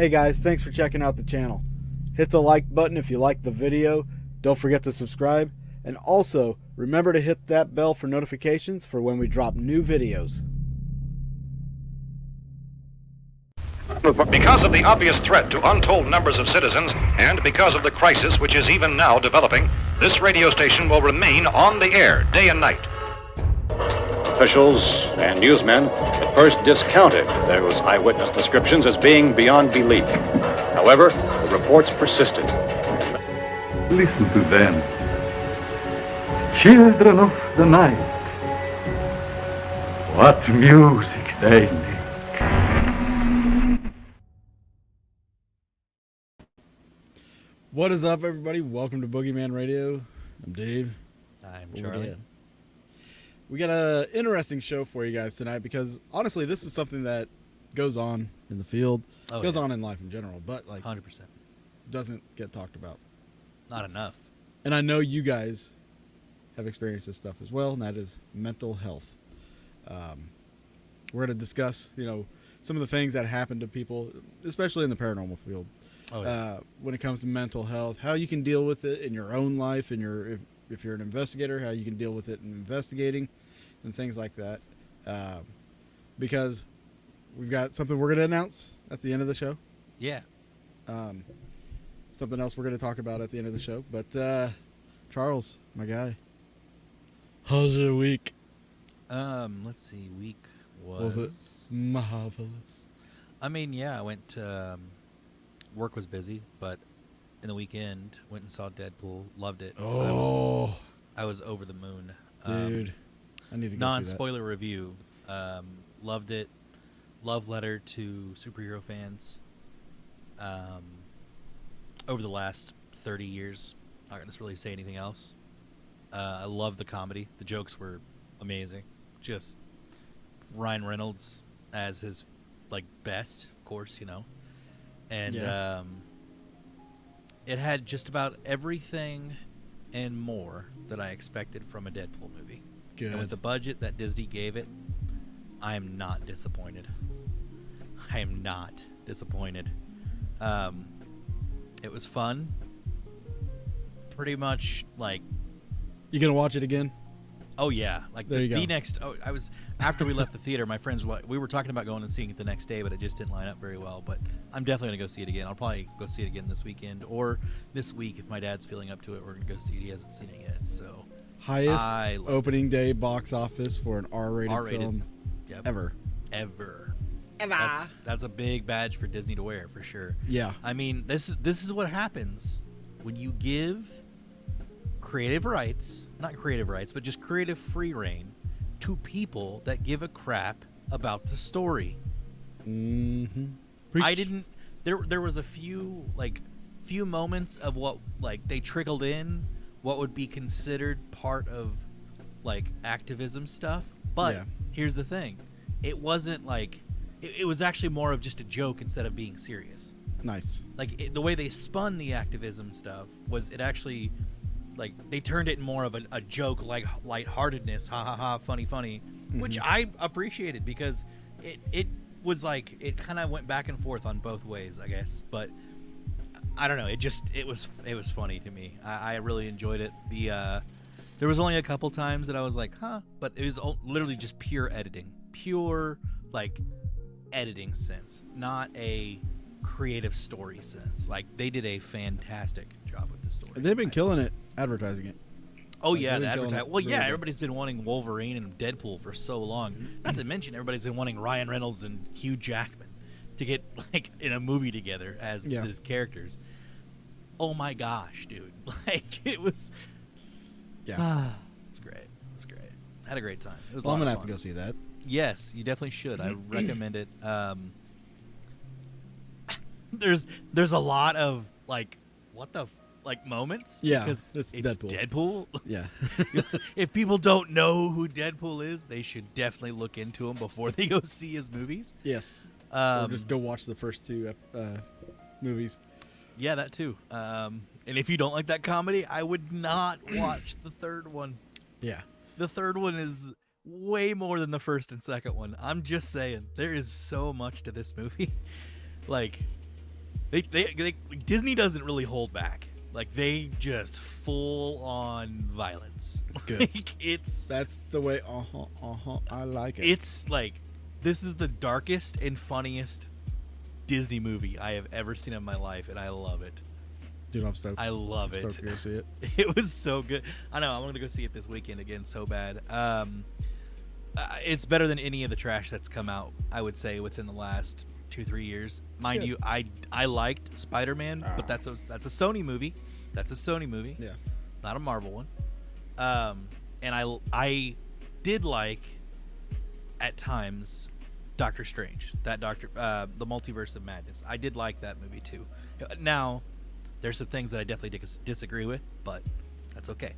Hey guys, thanks for checking out the channel. Hit the like button if you liked the video. Don't forget to subscribe. And also, remember to hit that bell for notifications for when we drop new videos. Because of the obvious threat to untold numbers of citizens, and because of the crisis which is even now developing, this radio station will remain on the air day and night. Officials and newsmen at first discounted those eyewitness descriptions as being beyond belief. However, the reports persisted. Listen to them. Children of the night. What music they make. What is up, everybody? Welcome to Boogeyman Radio. I'm Dave. I'm Charlie. We got an interesting show for you guys tonight because, honestly, this is something that goes on in the field, goes on in life in general, but, 100%. Doesn't get talked about. Not enough. And I know you guys have experienced this stuff as well, and that is mental health. We're going to discuss, some of the things that happen to people, especially in the paranormal field. When it comes to mental health, how you can deal with it in your own life, and if you're an investigator, how you can deal with it in investigating and things like that. Because we've got something we're going to announce at the end of the show. Yeah. Something else we're going to talk about at the end of the show. But Charles, my guy, how's your week? Let's see. Week Was it marvelous? I mean, yeah, I went to work was busy, but in the weekend went and saw Deadpool. Loved it. Oh, I was over the moon, dude. I need to go see that. Non-spoiler review. Loved it. Love letter to superhero fans. Over the last 30 years, not going to really say anything else. I love the comedy. The jokes were amazing. Just Ryan Reynolds as his best, of course, and it had just about everything and more that I expected from a Deadpool movie. Good. And with the budget that Disney gave it, I am not disappointed. I am not disappointed. It was fun. Pretty much You gonna watch it again? Oh yeah, There you go. the next. Oh, I was after we left the theater. My friends were we were talking about going and seeing it the next day, but it just didn't line up very well. But I'm definitely gonna go see it again. I'll probably go see it again this weekend or this week if my dad's feeling up to it. We're gonna go see it. He hasn't seen it yet, so Highest opening day box office for an R-rated film ever. That's a big badge for Disney to wear for sure. Yeah. I mean, this is what happens when you give creative rights, not creative rights, but just creative free reign to people that give a crap about the story. Mm-hmm. I didn't. There was a few moments of what they trickled in what would be considered part of activism stuff. But here's the thing, it wasn't it was actually more of just a joke instead of being serious. Nice. The way they spun the activism stuff was it actually. They turned it more of a joke, lightheartedness, ha ha ha, funny, which I appreciated because it was it kind of went back and forth on both ways, I guess. But I don't know, it was funny to me. I really enjoyed it. There was only a couple times that I was but it was literally just pure editing, editing sense, not a creative story sense. They did a fantastic job with the story. They've been killing it advertising it. Oh yeah, the advertising. Well, really yeah, good. everybody's been wanting Wolverine and Deadpool for so long. Not to mention, everybody's been wanting Ryan Reynolds and Hugh Jackman to get in a movie together as these characters. Oh my gosh, dude! It was. Yeah. It's great. I had a great time. It was. Well, I'm gonna of have to fun. go see that. Yes, you definitely should. I recommend it. There's a lot of what the moments. Yeah, because it's it's Deadpool. Deadpool. Yeah. If people don't know who Deadpool is, they should definitely look into him before they go see his movies. Yes. Or just go watch the first two movies. Yeah, that too. And if you don't like that comedy, I would not watch the third one. Yeah. The third one is way more than the first and second one. I'm just saying, there is so much to this movie. Disney doesn't really hold back. Like, they just full on violence. Good. Like, That's the way. I like it. It's like, this is the darkest and funniest Disney movie I have ever seen in my life, and I love it. Dude, I'm stoked. I love it. Stoked to go see it. It was so good. I know. I'm gonna go see it this weekend again. So bad. It's better than any of the trash that's come out, I would say, within the last 2-3 years. Mind you, I liked Spider-Man, but that's a Sony movie. That's a Sony movie. Yeah. Not a Marvel one. And I did like at times Doctor Strange. The Multiverse of Madness. I did like that movie too. Now, there's some things that I definitely disagree with, but that's okay.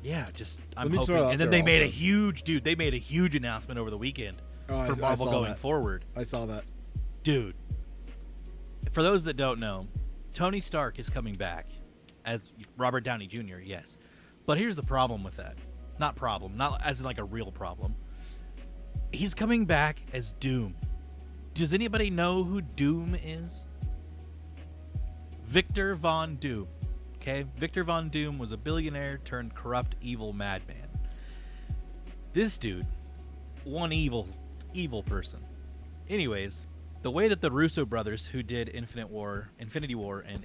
Yeah, just I'm hoping. And then they made a huge announcement over the weekend for Marvel going forward. I saw that. Dude, for those that don't know, Tony Stark is coming back as Robert Downey Jr., yes. But here's the problem with that. Not as in like a real problem. He's coming back as Doom. Does anybody know who Doom is? Victor Von Doom. Okay? Victor Von Doom was a billionaire turned corrupt evil madman. This dude, one evil person. Anyways, the way that the Russo brothers, who did Infinity War and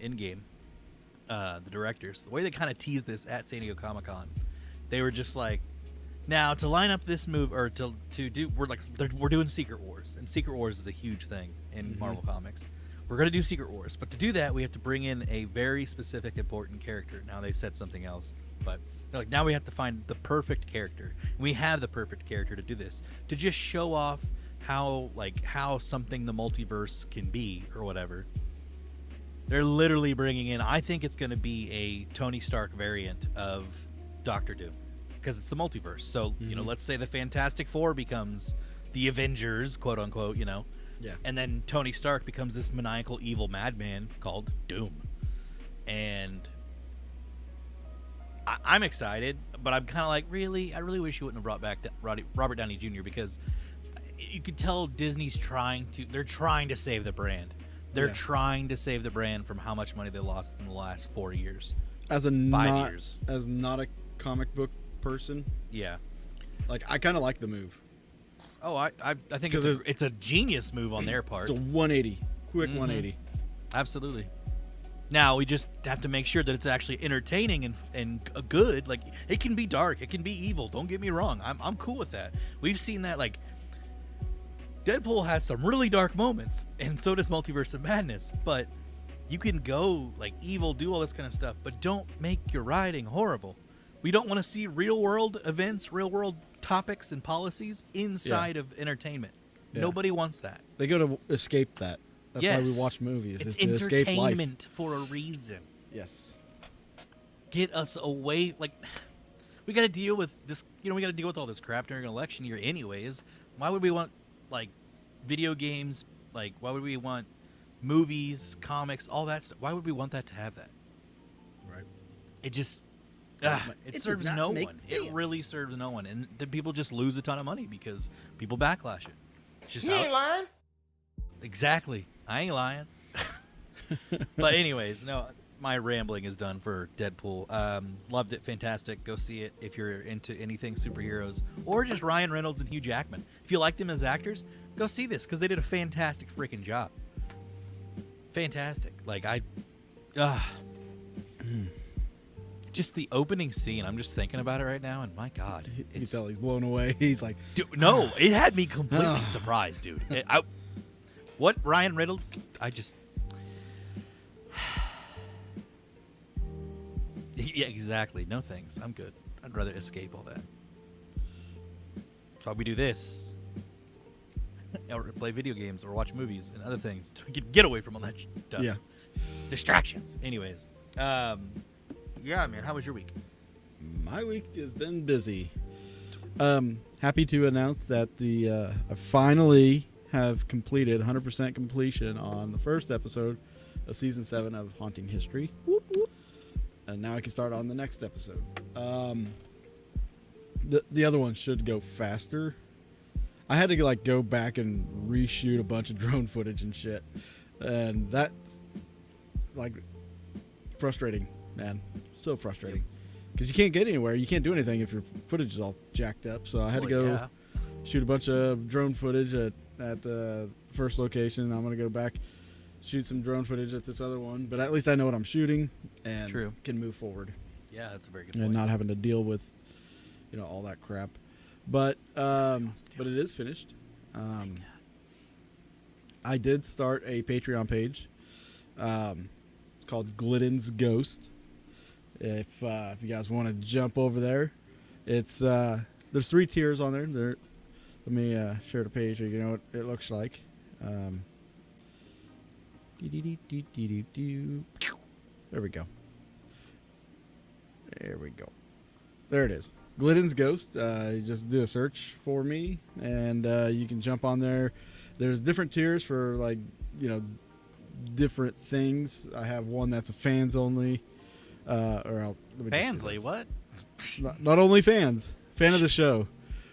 Endgame, the directors, the way they kind of teased this at San Diego Comic-Con, they were just like, now to line up this move, or to do, we're doing Secret Wars, and Secret Wars is a huge thing in Marvel Comics. We're going to do Secret Wars, but to do that, we have to bring in a very specific, important character. Now they said something else, but they're like, now we have to find the perfect character. We have the perfect character to do this, to just show off how something the multiverse can be, or whatever. They're literally bringing in, I think it's going to be a Tony Stark variant of Doctor Doom, because it's the multiverse. So, let's say the Fantastic Four becomes the Avengers, quote unquote, Yeah. And then Tony Stark becomes this maniacal evil madman called Doom. And I'm excited, but I'm kind of like, really? I really wish you wouldn't have brought back Robert Downey Jr., because you could tell Disney's trying to save the brand. They're trying to save the brand from how much money they lost in the last 4 years. As 5 years. As not a comic book person. Yeah. Like, I kind of like the move. Oh, I think it's a genius move on their part. It's a 180. Quick 180. Absolutely. Now, we just have to make sure that it's actually entertaining and good. Like, it can be dark. It can be evil. Don't get me wrong. I'm cool with that. We've seen that, like, Deadpool has some really dark moments, and so does Multiverse of Madness. But you can go, like, evil, do all this kind of stuff, but don't make your writing horrible. We don't want to see real-world events, real-world topics and policies inside of entertainment. Yeah. Nobody wants that. They go to escape that. That's why we watch movies. It's to escape life. Entertainment for a reason. Yes. Get us away. Like, we got to deal with this. We got to deal with all this crap during an election year anyways. Why would we want, like, video games? Like, why would we want movies, comics, all that stuff? Why would we want that to have that? Right. It just... it serves no one. It really serves no one. And then people just lose a ton of money because people backlash it. It's just you ain't lying. Exactly. I ain't lying. But anyways, no, my rambling is done for Deadpool. Loved it. Fantastic. Go see it if you're into anything superheroes. Or just Ryan Reynolds and Hugh Jackman. If you like them as actors, go see this because they did a fantastic freaking job. Fantastic. Like, just the opening scene, I'm just thinking about it right now, and my God. You can tell he's blown away. He's like... Dude, no, it had me completely surprised, dude. What Ryan Reynolds, yeah, exactly. No thanks. I'm good. I'd rather escape all that. That's why we do this. Or play video games, or watch movies, and other things. To get away from all that stuff. Yeah. Distractions. Anyways. Yeah, man. How was your week? My week has been busy. Happy to announce that I finally have completed 100% completion on the first episode of season 7 of Haunting History. Whoop, whoop. And now I can start on the next episode. The other one should go faster. I had to go back and reshoot a bunch of drone footage and shit And that's like frustrating, man. So frustrating. Because you can't get anywhere. You can't do anything if your footage is all jacked up. So I had to go shoot a bunch of drone footage at the first location. I'm going to go back, shoot some drone footage at this other one. But at least I know what I'm shooting and can move forward. Yeah, that's a very good point. And not having to deal with, all that crap. But it is finished. I did start a Patreon page called Glidden's Ghost. If you guys want to jump over there, it's there's 3 tiers on there. Let me share the page so you know what it looks like. There we go. There we go. There it is. Glidden's Ghost. You just do a search for me, and you can jump on there. There's different tiers for different things. I have one that's a fans only. Fansly, what? Not only fans, fan of the show.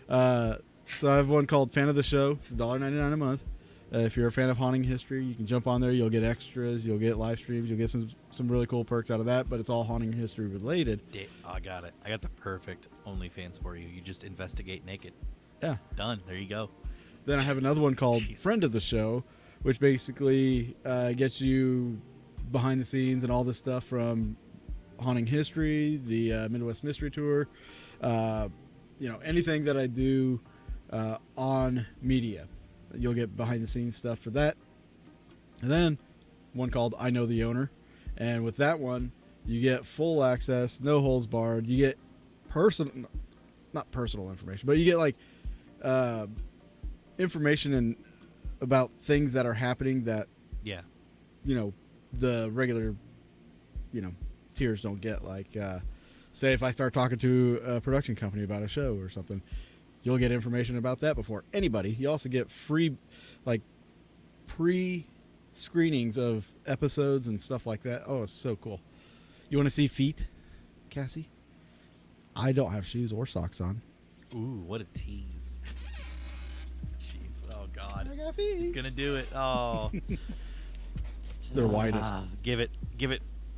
So I have one called Fan of the Show. It's $1.99 a month. If you're a fan of haunting history, you can jump on there. You'll get extras. You'll get live streams. You'll get some really cool perks out of that. But it's all haunting history related. I got it. I got the perfect OnlyFans for you. You just investigate naked. Yeah. Done. There you go. Then I have another one called Friend of the Show, which basically gets you behind the scenes and all this stuff from haunting history, the Midwest Mystery Tour, anything that I do on media. You'll get behind the scenes stuff for that. And then one called I Know the Owner. And with that one, you get full access, no holds barred. You get not personal information, but you get like information about things that are happening that, the regular, tiers don't get. Like, say if I start talking to a production company about a show or something, you'll get information about that before anybody. You also get free, like, pre-screenings of episodes and stuff like that. Oh, it's so cool. You want to see feet, Cassie? I don't have shoes or socks on. Ooh, what a tease. Jeez, oh God. I got feet. He's gonna do it. Oh. They're white as Give it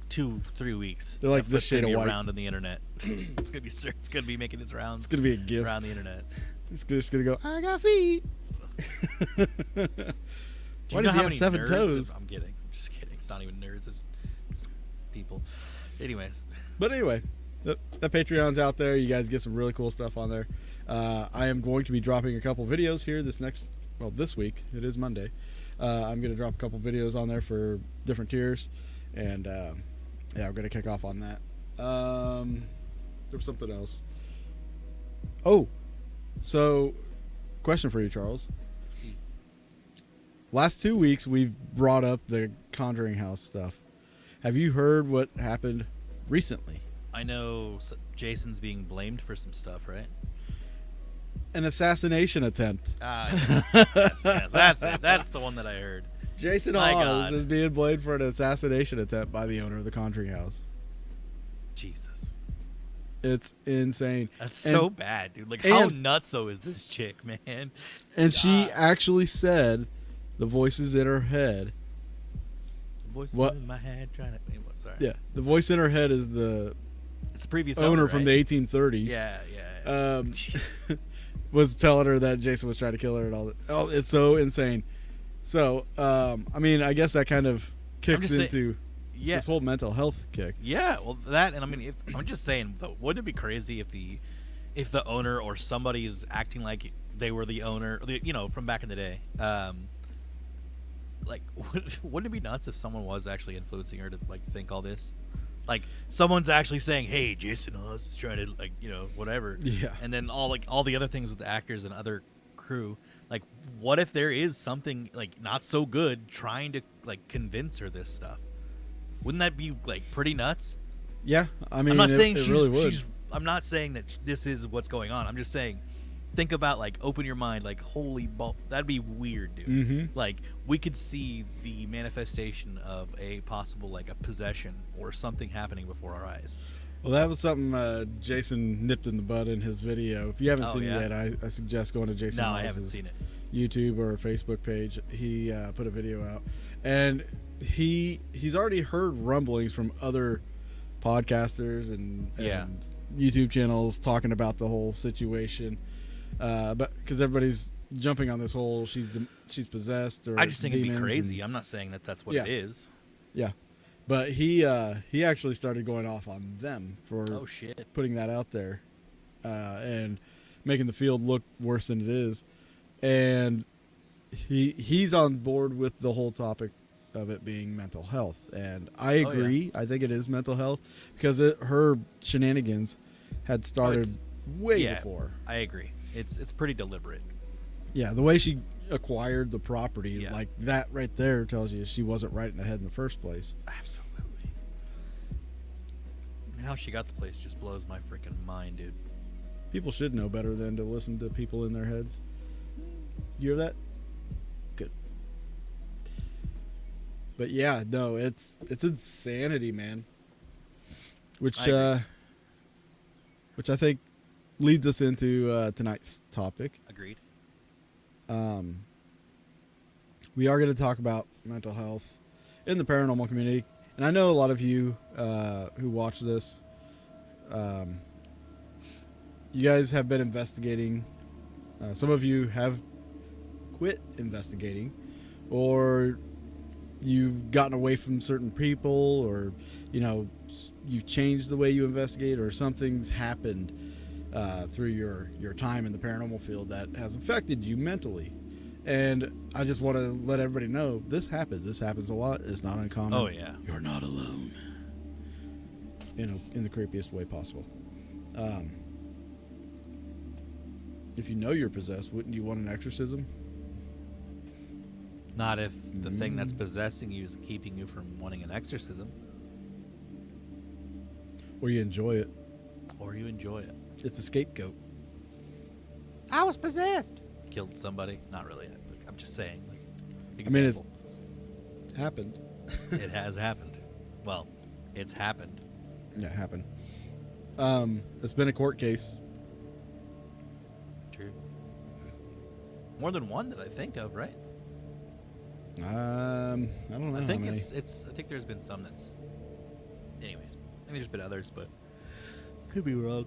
2-3 weeks. They're like this shade of white. Around on the internet. It's gonna be making its rounds. It's gonna be a gift around the internet. It's just gonna go. I got feet. Why does he have 7 toes? I'm kidding. I'm just kidding. It's not even nerds. It's just people. Anyways. But anyway, the Patreon's out there. You guys get some really cool stuff on there. I am going to be dropping a couple videos here this week. It is Monday. I'm going to drop a couple videos on there for different tiers. And, I'm going to kick off on that. There was something else. Oh, so question for you, Charles. Last 2 weeks, we've brought up the Conjuring House stuff. Have you heard what happened recently? I know Jason's being blamed for some stuff, right? An assassination attempt. Yes, that's it. That's the one that I heard. Jason Hawes is being blamed for an assassination attempt by the owner of the Conjuring House. Jesus. It's insane. That's so bad, dude. Like, how nutso is this chick, man? And she actually said the voices in her head. Voices in my head trying to... Sorry. Yeah, the voice in her head is it's the previous owner right? from the 1830s. Yeah. Was telling her that Jason was trying to kill her and all that. Oh, it's so insane. So, I guess that kind of kicks into this whole mental health kick. Yeah, well, that, and I'm just saying, though, wouldn't it be crazy if the owner or somebody is acting like they were the owner, from back in the day? Like, wouldn't it be nuts if someone was actually influencing her to, like, think all this? Like, someone's actually saying, hey, Jason Hawes is trying to, like, whatever. Yeah. And then all the other things with the actors and other crew. Like, what if there is something, like, not so good trying to, like, convince her this stuff? Wouldn't that be, like, pretty nuts? Yeah. I'm not saying it really would. I'm not saying that this is what's going on. I'm just saying, think about, like, open your mind, like, holy ball. That'd be weird, dude. Mm-hmm. Like, we could see the manifestation of a possible, like, a possession or something happening before our eyes. Well, that was something Jason nipped in the bud in his video. If you haven't seen it yet, I suggest going to Jason Hawes' I haven't seen it. YouTube or Facebook page, he put a video out, and he's already heard rumblings from other podcasters and YouTube channels talking about the whole situation, but because everybody's jumping on this whole she's possessed, or I just think it'd be demons crazy. I'm not saying that's what it is. Yeah, but he actually started going off on them for putting that out there, and making the field look worse than it is, and he's on board with the whole topic of it being mental health, and I agree. I think it is mental health because her shenanigans had started way before. I agree. It's pretty deliberate. Yeah, the way she acquired the property, like that right there tells you she wasn't right in the head in the first place. Absolutely. And how she got the place just blows my freaking mind, dude. People should know better than to listen to people in their heads. You hear that? Good. But yeah, no, it's insanity, man. Which I think leads us into tonight's topic. Agreed. We are going to talk about mental health in the paranormal community, and I know a lot of you who watch this, you guys have been investigating. Some of you have quit investigating, or you've gotten away from certain people, or you've changed the way you investigate, or something's happened through your time in the paranormal field that has affected you mentally. And I just want to let everybody know this happens. This happens a lot. It's not uncommon. Oh yeah, you're not alone. In the creepiest way possible. If you know you're possessed, wouldn't you want an exorcism? Not if the thing that's possessing you is keeping you from wanting an exorcism. Or you enjoy it. It's a scapegoat. I was possessed. Killed somebody. Not really. I'm just saying. I mean, it's happened. It has happened. Well, it's happened. Yeah, it happened. It's been a court case. True. More than one that I think of, right? I don't know. I think how many. I think there's been some that's. Anyways, maybe there's been others, but could be wrong.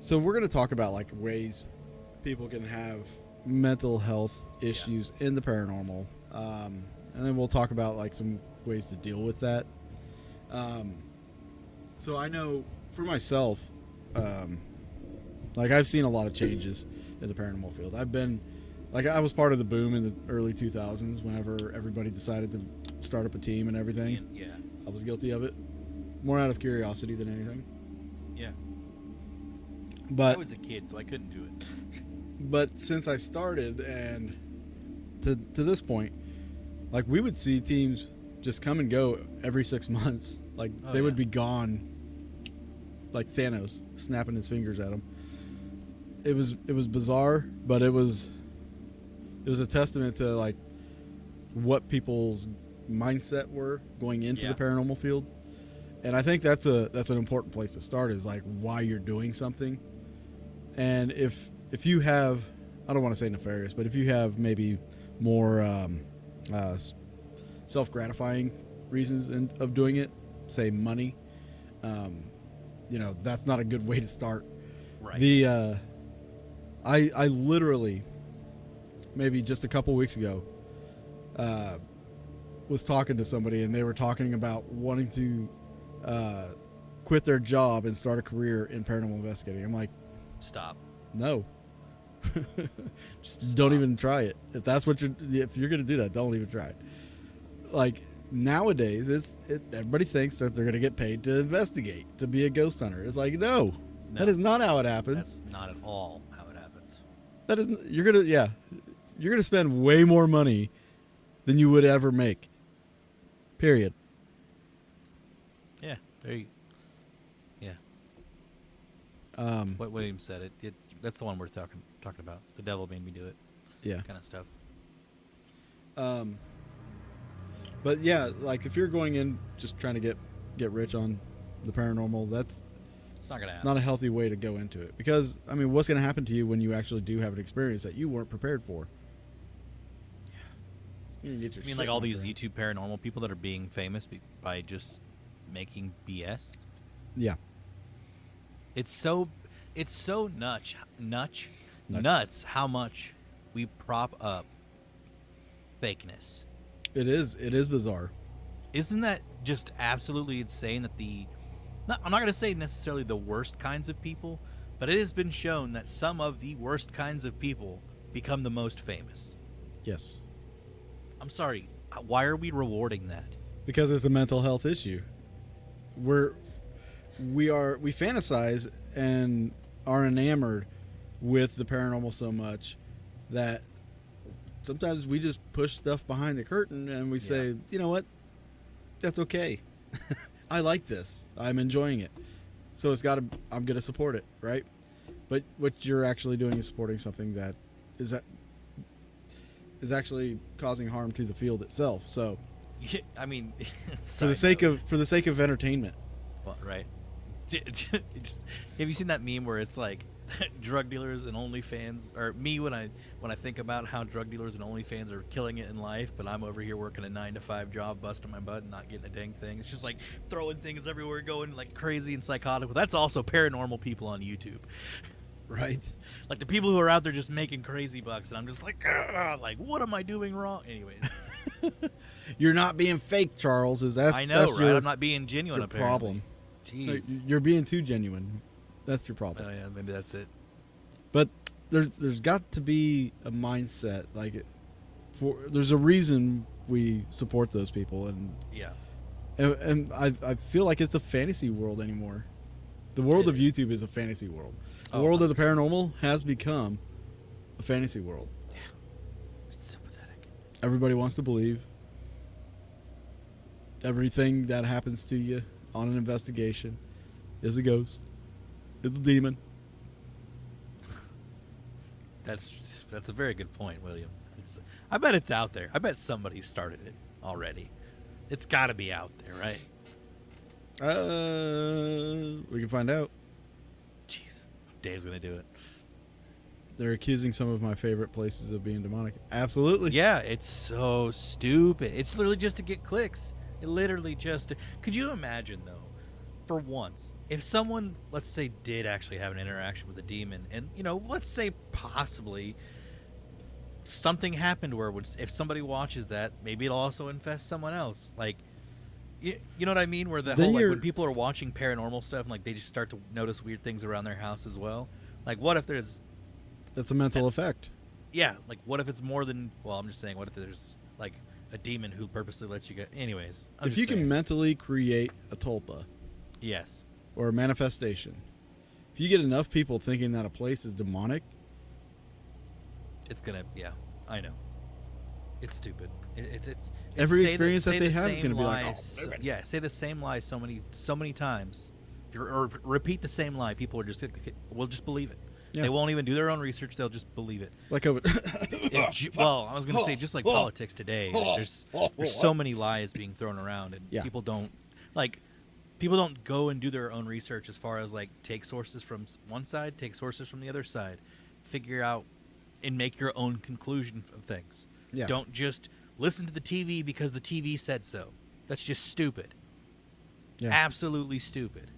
So we're going to talk about like ways people can have mental health issues in the paranormal, and then we'll talk about like some ways to deal with that. So I know for myself, like I've seen a lot of changes in the paranormal field. I was part of the boom in the early 2000s whenever everybody decided to start up a team and everything. Yeah. I was guilty of it, more out of curiosity than anything. Yeah. But I was a kid, so I couldn't do it. But since I started and to this point, like we would see teams just come and go every 6 months. Like they would be gone, like Thanos snapping his fingers at them. It was bizarre, but it was a testament to like what people's mindset were going into the paranormal field. And I think that's an important place to start, is like why you're doing something. And if you have, I don't want to say nefarious, but if you have maybe more self-gratifying reasons of doing it, say money, that's not a good way to start. Right. I literally, maybe just a couple weeks ago, was talking to somebody, and they were talking about wanting to quit their job and start a career in paranormal investigating. I'm like, stop. No. Just don't even try it. If you're going to do that, don't even try it. Like nowadays, everybody thinks that they're going to get paid to investigate, to be a ghost hunter. It's like, no, that is not how it happens. That's not at all how it happens. That is, you're going to spend way more money than you would ever make. Period. Yeah. Yeah. What William said, it that's the one we're talking about. The devil made me do it. Yeah. Kind of stuff. But yeah, like if you're going in just trying to get rich on the paranormal, that's it's not gonna happen. Not a healthy way to go into it. Because I mean, what's going to happen to you when you actually do have an experience that you weren't prepared for? You can get your I mean, shit like all knocked these around. YouTube paranormal people that are being famous by just making BS. Yeah. It's so nuts how much we prop up fakeness. It is bizarre. Isn't that just absolutely insane that I'm not going to say necessarily the worst kinds of people, but it has been shown that some of the worst kinds of people become the most famous. Yes. I'm sorry, why are we rewarding that? Because it's a mental health issue. We fantasize and are enamored with the paranormal so much that sometimes we just push stuff behind the curtain and we say, you know what? That's okay. I like this. I'm enjoying it. So I'm going to support it, right? But what you're actually doing is supporting something that is actually causing harm to the field itself. So, I mean, for the sake of entertainment. Well, right. Have you seen that meme where it's like drug dealers and OnlyFans, or me when I think about how drug dealers and OnlyFans are killing it in life, but I'm over here working a 9-to-5 job, busting my butt and not getting a dang thing. It's just like throwing things everywhere, going like crazy and psychotic. But that's also paranormal people on YouTube, right? Like the people who are out there just making crazy bucks, and I'm just like what am I doing wrong? Anyways, you're not being fake, Charles. I know, that's right? I'm not being genuine. Your apparently. problem. Jeez. You're being too genuine. That's your problem. Oh yeah, maybe that's it. But there's got to be a mindset there's a reason we support those people, and I feel like it's a fantasy world anymore. The world of YouTube is a fantasy world. The world of the paranormal has become a fantasy world. Yeah, it's so pathetic. Everybody wants to believe everything that happens to you on an investigation is a ghost. It's a demon. That's a very good point, William. I bet it's out there. I bet somebody started it already. It's got to be out there, right? We can find out. Jeez, Dave's gonna do it. They're accusing some of my favorite places of being demonic. Absolutely. Yeah, it's so stupid. It's literally just to get clicks. Could you imagine though, for once, if someone, let's say, did actually have an interaction with a demon, and let's say possibly something happened where if somebody watches that, maybe it'll also infest someone else. Like, you know what I mean? Where when people are watching paranormal stuff, and like they just start to notice weird things around their house as well. Like, what if there's? That's a mental effect. Yeah, like what if it's more than? Well, I'm just saying, what if there's like a demon who purposely lets you get? Anyways, if you can mentally create a tulpa, yes, or a manifestation, if you get enough people thinking that a place is demonic, it's gonna. Yeah, I know. It's stupid. It's every experience that they have is gonna be like, say the same lie so many times, or repeat the same lie. People will just believe it. Yeah. They won't even do their own research. They'll just believe it. It's like COVID. Well, I was going to say, just like politics today, there's so many lies being thrown around, and people don't go and do their own research as far as like take sources from one side, take sources from the other side, figure out and make your own conclusion of things. Yeah. Don't just listen to the TV because the TV said so. That's just stupid. Yeah. Absolutely stupid.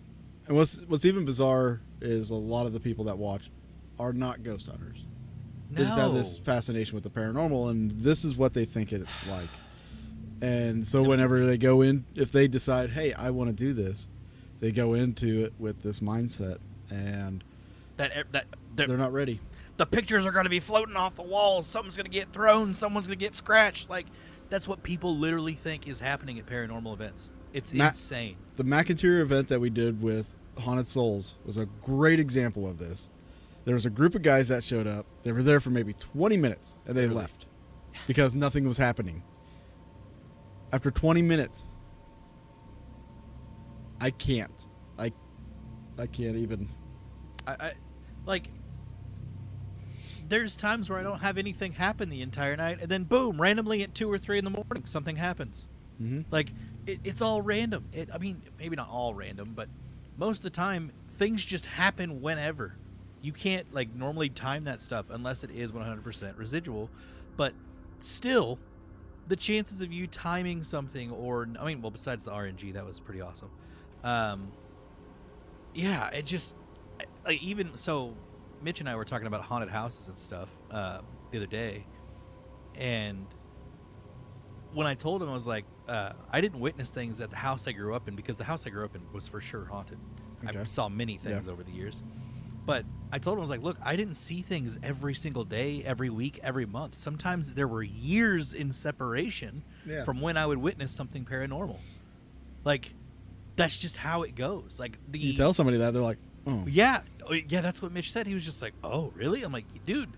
And what's even bizarre is a lot of the people that watch are not ghost hunters. No. They just have this fascination with the paranormal, and this is what they think it's like. And so whenever they go in, if they decide, hey, I want to do this, they go into it with this mindset, and they're not ready. The pictures are going to be floating off the walls. Something's going to get thrown. Someone's going to get scratched. Like, that's what people literally think is happening at paranormal events. It's insane. The McIntyre event that we did with Haunted Souls was a great example of this. There was a group of guys that showed up. They were there for maybe 20 minutes, and they left because nothing was happening. After 20 minutes, I can't even. I there's times where I don't have anything happen the entire night, and then boom, randomly at 2 or 3 in the morning, something happens. Mm-hmm. Like, it's all random. I mean, maybe not all random, but most of the time, things just happen whenever. You can't, like, normally time that stuff unless it is 100% residual. But still, the chances of you timing something, or I mean, well, besides the RNG, that was pretty awesome. Yeah, it just like, even so, Mitch and I were talking about haunted houses and stuff the other day, and when I told him, I was like, I didn't witness things at the house I grew up in, because the house I grew up in was for sure haunted. Okay. I saw many things over the years. But I told him, I was like, look, I didn't see things every single day, every week, every month. Sometimes there were years in separation from when I would witness something paranormal. Like, that's just how it goes. Like, you tell somebody that, they're like, oh. Yeah, that's what Mitch said. He was just like, oh, really? I'm like, dude,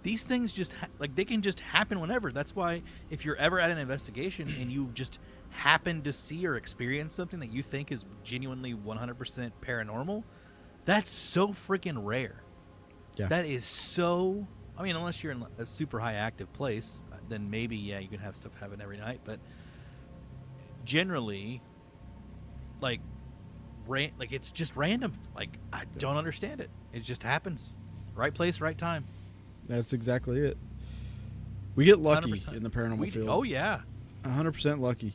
these things just, like, they can just happen whenever. That's why if you're ever at an investigation and you just happen to see or experience something that you think is genuinely 100% paranormal, that's so freaking rare. Yeah. That is so, I mean, unless you're in a super high active place, then maybe, yeah, you can have stuff happen every night. But generally, like it's just random. Like, I don't understand it. It just happens. Right place, right time. That's exactly it. We get lucky 100%. in the paranormal field. Oh, yeah. 100% lucky.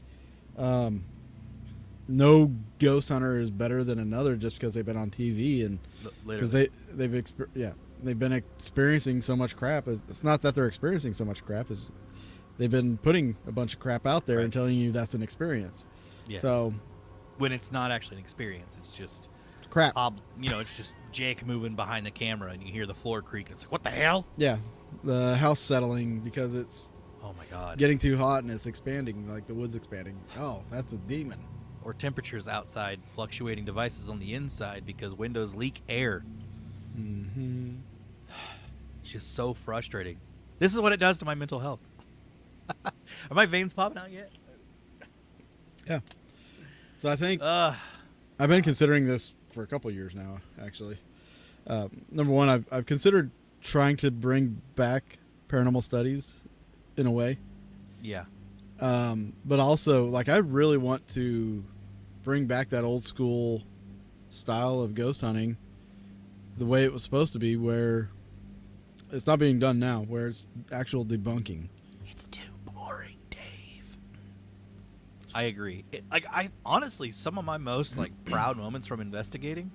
No ghost hunter is better than another just because they've been on TV and because they've been experiencing so much crap. It's not that they're experiencing so much crap; is they've been putting a bunch of crap out there and telling you that's an experience. Yes. So when it's not actually an experience, it's just crap. It's just Jake moving behind the camera, and you hear the floor creak. And it's like, what the hell? Yeah, the house settling because it's oh my god, getting too hot and it's expanding, like the wood's expanding. Oh, that's a demon. Or temperatures outside, fluctuating devices on the inside because windows leak air. Mm-hmm. It's just so frustrating. This is what it does to my mental health. Are my veins popping out yet? Yeah. So I think I've been considering this for a couple years now, actually. Number one, I've considered trying to bring back paranormal studies in a way. Yeah. But also, like, I really want to bring back that old school style of ghost hunting the way it was supposed to be, where it's not being done now, where it's actual debunking. It's too boring, Dave. I agree. I honestly, some of my most proud moments from investigating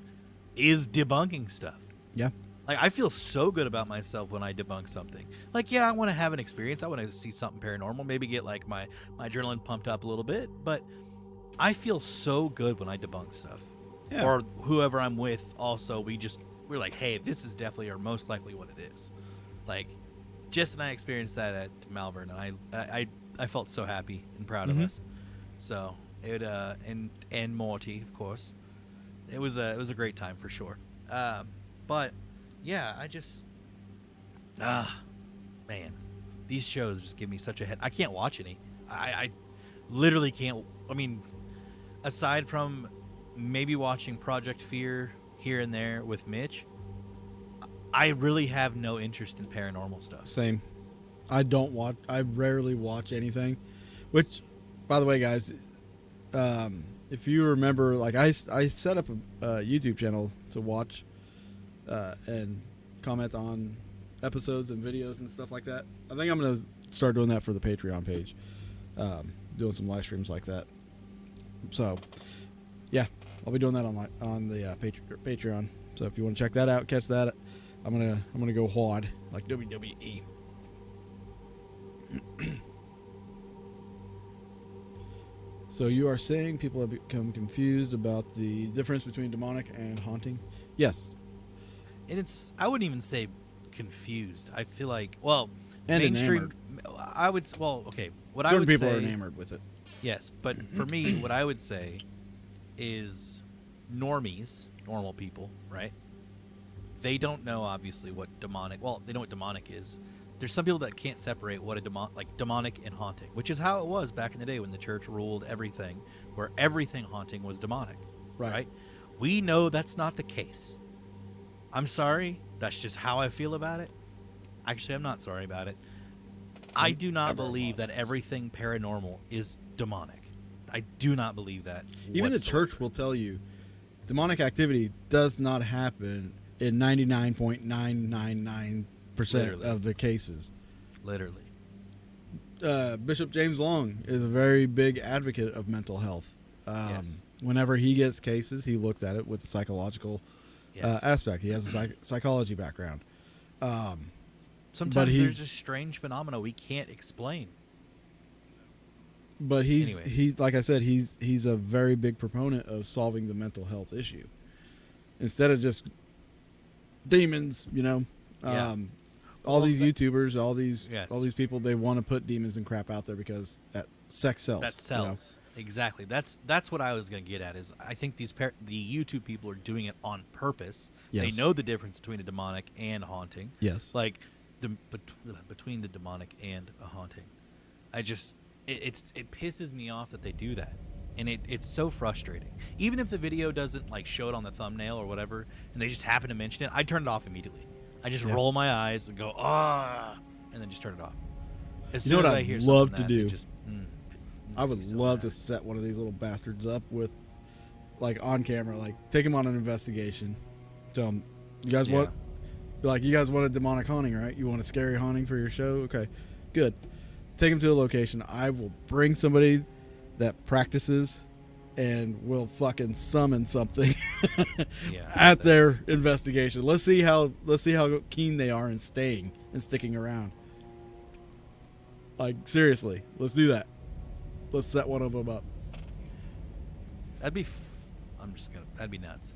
is debunking stuff. Yeah. Like, I feel so good about myself when I debunk something. Like, yeah, I want to have an experience. I want to see something paranormal. Maybe get my adrenaline pumped up a little bit. But I feel so good when I debunk stuff. Yeah. Or whoever I'm with. Also, we're like, hey, this is definitely or most likely what it is. Like, Jess and I experienced that at Malvern, and I felt so happy and proud of us. So it and Morty, of course. It was a great time for sure. But yeah, I just man, these shows just give me such a head. I can't watch any. I literally can't. I mean, aside from maybe watching Project Fear here and there with Mitch, I really have no interest in paranormal stuff. Same. I rarely watch anything, which, by the way, guys, if you remember, like, I set up a YouTube channel to watch and comment on episodes and videos and stuff like that. I think I'm going to start doing that for the Patreon page, doing some live streams like that. So, yeah, I'll be doing that on the Patreon. So if you want to check that out, catch that, I'm gonna go hard like WWE. So you are saying people have become confused about the difference between demonic and haunting? Yes. And I wouldn't even say confused. I feel like, well, and mainstream. enamored. Okay. Certain people are enamored with it. Yes, but for me, what I would say is normal people, right? They don't know, obviously, what demonic. Well, they know what demonic is. There's some people that can't separate what demonic and haunting, which is how it was back in the day when the church ruled everything, where everything haunting was demonic. Right? We know that's not the case. I'm sorry. That's just how I feel about it. Actually, I'm not sorry about it. I do not believe that everything paranormal is demonic. I do not believe that. Even the church will tell you demonic activity does not happen in 99.999% of the cases. Literally. Bishop James Long is a very big advocate of mental health. Yes. Whenever he gets cases, he looks at it with the psychological Yes. aspect. He has a psychology background. Sometimes he's- there's just strange phenomena we can't explain. But he's Anyway. like I said, he's a very big proponent of solving the mental health issue instead of just demons. Yeah. All Well, these that- YouTubers, all these Yes. people, they want to put demons and crap out there because sex sells. That sells. Exactly. That's what I was going to get at. Is I think the YouTube people are doing it on purpose. Yes. They know the difference between a demonic and a haunting. Yes. Like between the demonic and a haunting. It pisses me off that they do that, and it's so frustrating. Even if the video doesn't like show it on the thumbnail or whatever, and they just happen to mention it, I turn it off immediately. I just roll my eyes and go and then just turn it off. As You know soon what as I I'd hear love something to that, it do? just, I would makes me so love mad. to set one of these little bastards up with, like, on camera, like, take him on an investigation. Tell him, you guys want a demonic haunting, right? You want a scary haunting for your show? Okay, good. Take him to a location. I will bring somebody that practices and will fucking summon something Yeah, at their investigation. Let's see how keen they are in staying and sticking around. Like, seriously, let's do that. Let's set one of them up. That'd be. That'd be nuts.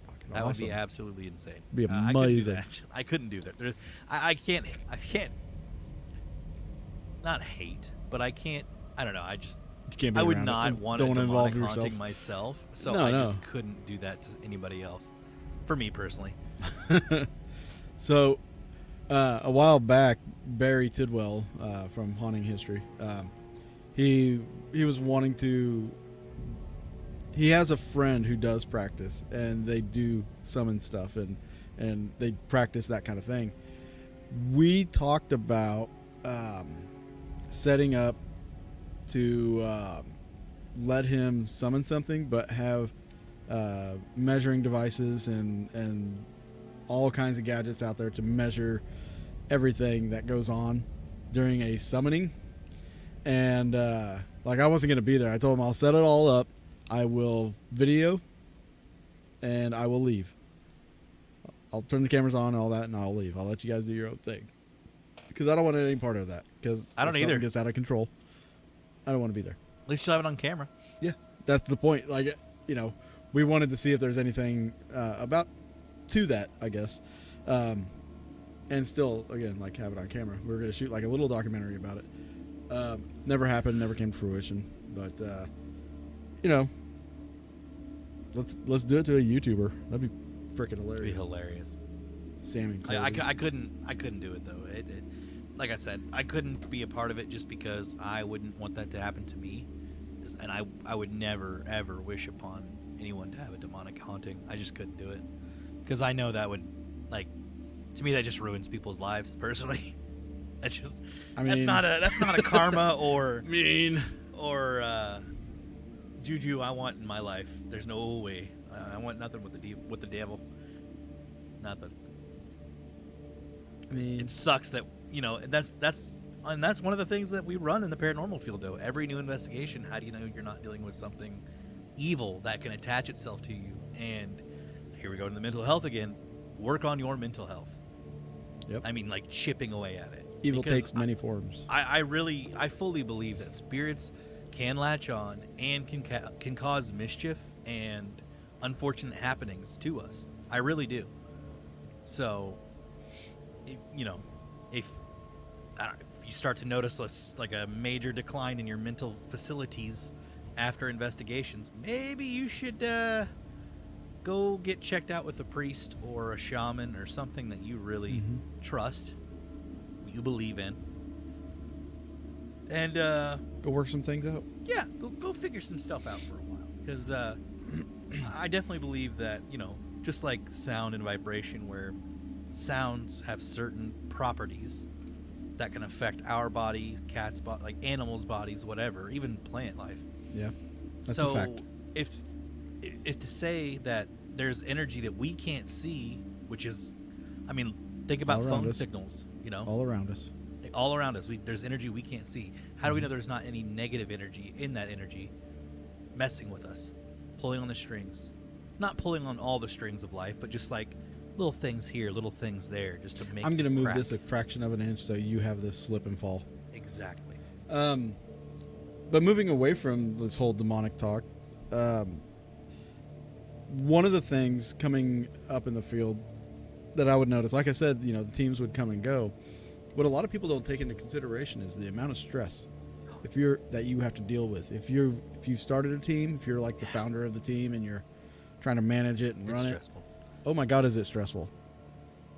Fucking That awesome. would be absolutely insane. Be I couldn't do amazing. that. I couldn't do that. I can't. Not hate, but I can't. I don't know. You can't be I would around it. not And want don't a wanna involve demonic haunting yourself. myself, so No, I no. just couldn't do that to anybody else. For me personally. So, a while back, Barry Tidwell from Haunting History, he was wanting to. He has a friend who does practice, and they do summon stuff, and they practice that kind of thing. We talked about setting up to let him summon something, but have measuring devices and all kinds of gadgets out there to measure everything that goes on during a summoning. And like, I wasn't going to be there. I told him I'll set it all up. I will video and I will leave. I'll turn the cameras on and all that, and I'll leave. I'll let you guys do your own thing, because I don't want any part of that. Because I don't if something either. gets out of control, I don't want to be there. At least you'll have it on camera. Yeah, that's the point. Like, we wanted to see if there's anything about to that, I guess, and still, again, like, have it on camera. We were going to shoot like a little documentary about it. Never happened. Never came to fruition. But let's do it to a YouTuber. That'd be freaking It'd be hilarious. hilarious. Sam and Chloe. I couldn't do it though. Like I said, I couldn't be a part of it just because I wouldn't want that to happen to me, and I would never ever wish upon anyone to have a demonic haunting. I just couldn't do it because I know that would, like, to me, that just ruins people's lives personally. That's just that's not a karma or juju I want in my life. There's no way. I want nothing with the devil. Nothing. I mean, It sucks that that's one of the things that we run in the paranormal field, though. Every new investigation, how do you know you're not dealing with something evil that can attach itself to you? And here we go to the mental health again. Work on your mental health. Yep. I mean, like, chipping away at it. evil Because takes many forms. I fully believe that spirits can latch on and can cause mischief and unfortunate happenings to us. I really do. So, if you start to notice like a major decline in your mental facilities after investigations, maybe you should go get checked out with a priest or a shaman or something that you really trust, you believe in, and Go work some things out. yeah, go figure some stuff out for a while, because I definitely believe that, just like sound and vibration, where sounds have certain properties that can affect our body, cats' body, like animals' bodies, whatever, even plant life. Yeah, that's So a fact. if to say that there's energy that we can't see, which is, I mean, think about All around phone us. signals, All around us. all around us. There's energy we can't see. How do we know there's not any negative energy in that energy messing with us, pulling on the strings? Not pulling on all the strings of life, but just like little things here, little things there, just to make. I'm going to move crack. this a fraction of an inch so you have this slip and fall. Exactly. But moving away from this whole demonic talk, one of the things coming up in the field that I would notice, like I said, the teams would come and go. What a lot of people don't take into consideration is the amount of stress that you have to deal with. If you've started a team, if you're like the founder of the team and you're trying to manage it and run it. Stressful. Oh my God, is it stressful?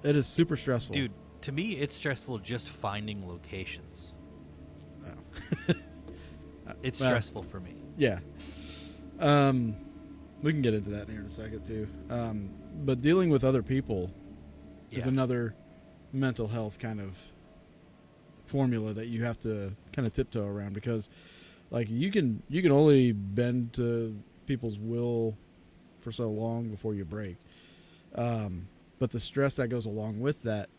It is super stressful. Dude, to me, it's stressful just finding locations. Oh. It's stressful for me. Yeah. We can get into that here in a second too. But dealing with other people is another mental health kind of formula that you have to kind of tiptoe around, because like you can only bend to people's will for so long before you break. But the stress that goes along with that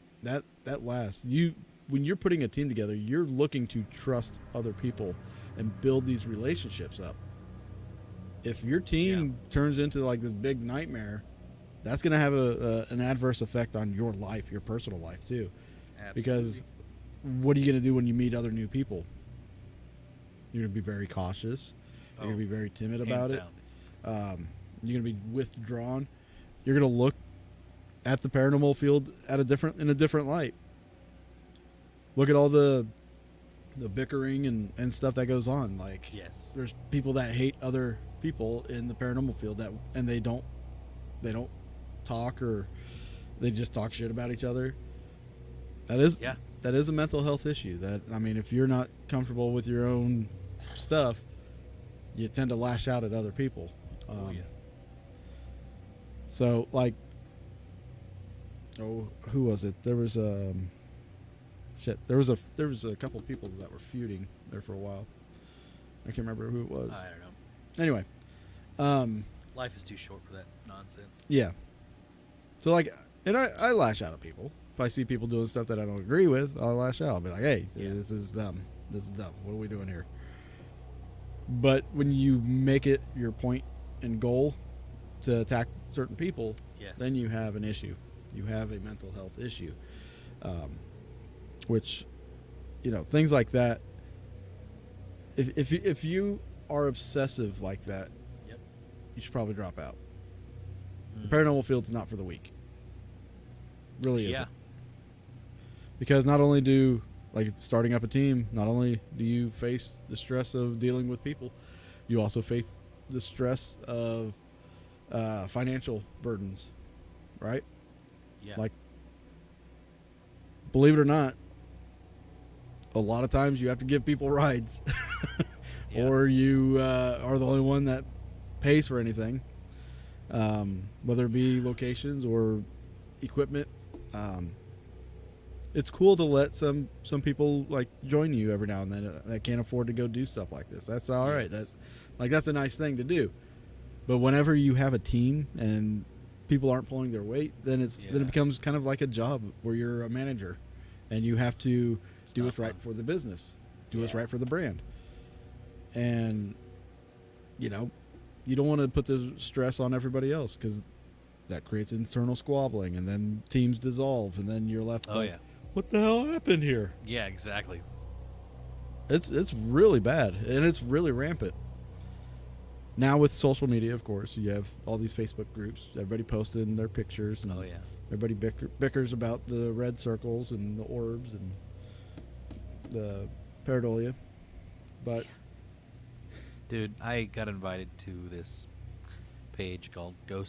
lasts. When you're putting a team together, you're looking to trust other people and build these relationships up. If your team turns into like this big nightmare, that's going to have an adverse effect on your life, your personal life too. Absolutely. Because what are you going to do when you meet other new people? You're going to be very cautious. You're going to be very timid about it. You're going to be withdrawn. You're going to look at the paranormal field in a different light. Look at all the bickering and stuff that goes on. Like, there's people that hate other people in the paranormal field and they don't talk, or they just talk shit about each other. That is a mental health issue. If you're not comfortable with your own stuff, you tend to lash out at other people. So like, who was it? There was there was a couple people that were feuding there for a while. I can't remember who it was. I don't know. Anyway, life is too short for that nonsense. Yeah. So like, and I lash out at people. If I see people doing stuff that I don't agree with, I'll lash out. I'll be like, hey, this is dumb. This is dumb. What are we doing here? But when you make it your point and goal to attack certain people, then you have an issue. You have a mental health issue. Which, things like that. If you are obsessive like that, you should probably drop out. The paranormal field's not for the weak. Really isn't. Because not only do, like, starting up a team, not only do you face the stress of dealing with people, you also face the stress of financial burdens, right? Yeah. Like, believe it or not, a lot of times you have to give people rides. Or you are the only one that pays for anything, whether it be locations or equipment. It's cool to let some people like join you every now and then that can't afford to go do stuff like this. That's all right. That's a nice thing to do. But whenever you have a team and people aren't pulling their weight, then it becomes kind of like a job where you're a manager and you have to do what's right for the business, do what's right for the brand. And you don't want to put the stress on everybody else, because that creates internal squabbling, and then teams dissolve, and then you're left what the hell happened here? Yeah, exactly. It's really bad, and it's really rampant. Now with social media, of course, you have all these Facebook groups, everybody posting their pictures, and everybody bickers about the red circles and the orbs and the pareidolia. But dude, I got invited to this page called I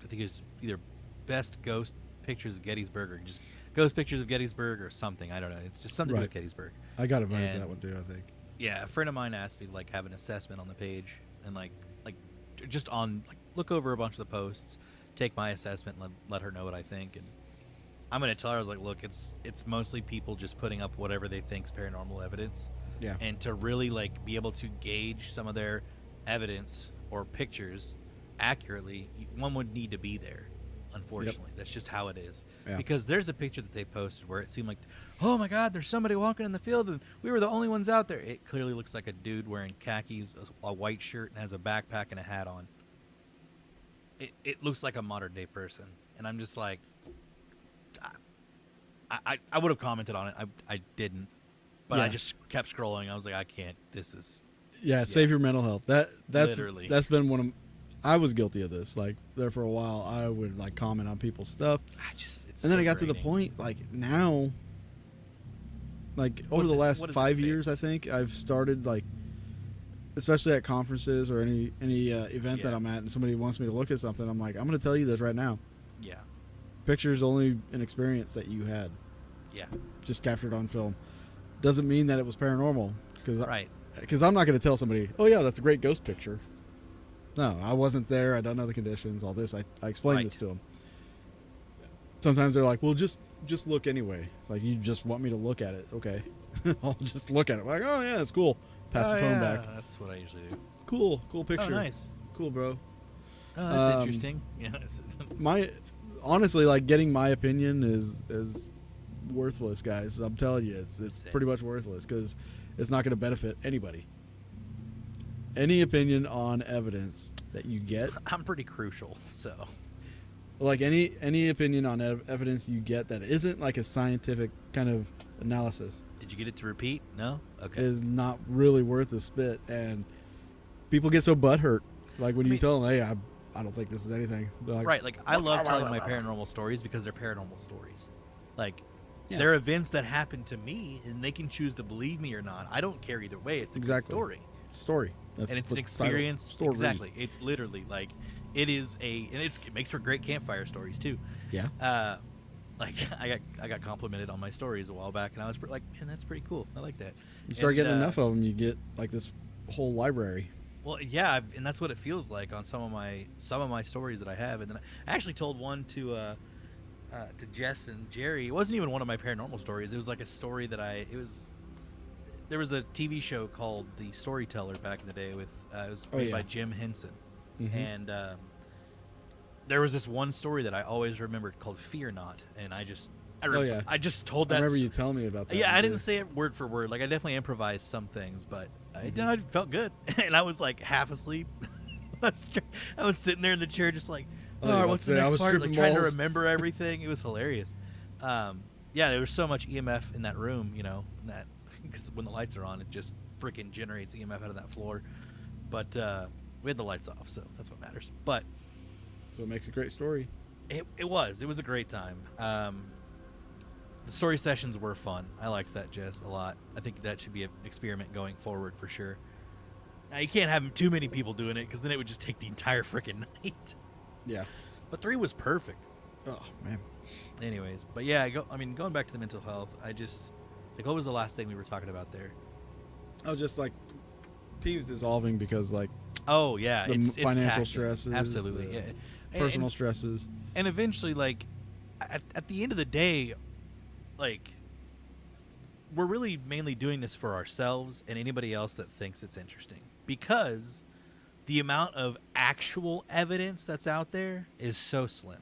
think it's either Best Ghost Pictures of Gettysburg or just Ghost Pictures of Gettysburg or something. I don't know. It's just something to do with Gettysburg. I got invited to that one too, I think. Yeah, a friend of mine asked me to have an assessment on the page and just look over a bunch of the posts, take my assessment, and let her know what I think. And I'm gonna tell her, I was like, look, it's mostly people just putting up whatever they think's paranormal evidence. Yeah. And to really be able to gauge some of their evidence or pictures accurately, one would need to be there. Unfortunately, that's just how it is. Yeah. Because there's a picture that they posted where it seemed like, oh my God, there's somebody walking in the field and we were the only ones out there. It clearly looks like a dude wearing khakis, a white shirt, and has a backpack and a hat on. It looks like a modern day person, and I'm just like, I would have commented on it. I didn't, but I just kept scrolling. I was like, I can't. This is Save your mental health. That's Literally. that's been one of. I was guilty of this. Like there for a while, I would like comment on people's stuff, it's and then so I got to the draining. point like now, like over the last what does it 5 years, I fix? think I've started like, especially at conferences or any event that I'm at, and somebody wants me to look at something, I'm like, I'm going to tell you this right now. Yeah, Picture's only an experience that you had, yeah, just captured on film. Doesn't mean that it was paranormal, right. because I'm not going to tell somebody, oh yeah, that's a great ghost picture. No, I wasn't there. I don't know the conditions. All this, I explained this to them. Sometimes they're like, well, just look anyway. Like, you just want me to look at it. Okay. I'll just look at it. Like, oh yeah, it's cool. Pass the phone back. That's what I usually do. Cool picture. Oh, nice. Cool, bro. Oh, that's interesting. Yeah. Honestly, like, getting my opinion is worthless, guys. I'm telling you, it's pretty much worthless because it's not going to benefit anybody. Any opinion on evidence that you get, I'm pretty crucial, so. like any opinion on evidence you get that isn't like a scientific kind of analysis, Did you get it to repeat? No? Okay. is not really worth a spit. And people get so butthurt, like when you tell them, hey, I don't think this is anything. They're like, Right, like I love telling my paranormal stories because they're paranormal stories. Like Yeah. they're events that happen to me, and they can choose to believe me or not. I don't care either way. It's a good story, story. That's and it's the an title. experience. Story. Exactly, it's literally like it is it makes for great campfire stories too. Yeah. Like I got complimented on my stories a while back, and I was like, man, that's pretty cool. I like that. You start And, getting enough of them, you get like this whole library. Well, yeah, and that's what it feels like on some of my stories that I have. And then I actually told one to Jess and Jerry. It wasn't even one of my paranormal stories. It was like a story that there was a TV show called The Storyteller back in the day with it was made by Jim Henson, and there was this one story that I always remembered called Fear Not, and I just told that. I remember you telling me about that. Yeah, I didn't say it word for word. Like I definitely improvised some things, but I felt good, and I was like half asleep. I was sitting there in the chair, just like, oh, what's the next part? Like trying to remember everything. It was hilarious. Yeah, there was so much EMF in that room, that because when the lights are on, it just freaking generates EMF out of that floor. But we had the lights off, so that's what matters. But so it makes a great story. it was a great time. The story sessions were fun. I liked that, Jess, a lot. I think that should be an experiment going forward for sure. Now, you can't have too many people doing it because then it would just take the entire freaking night. Yeah. But 3 was perfect. Oh man. Anyways, but yeah, going back to the mental health, what was the last thing we were talking about there? Oh, just like teams dissolving because like Oh yeah, the it's financial taxing. stresses, Absolutely, the yeah. personal stresses. And eventually, like at the end of the day, like we're really mainly doing this for ourselves and anybody else that thinks it's interesting, because the amount of actual evidence that's out there is so slim,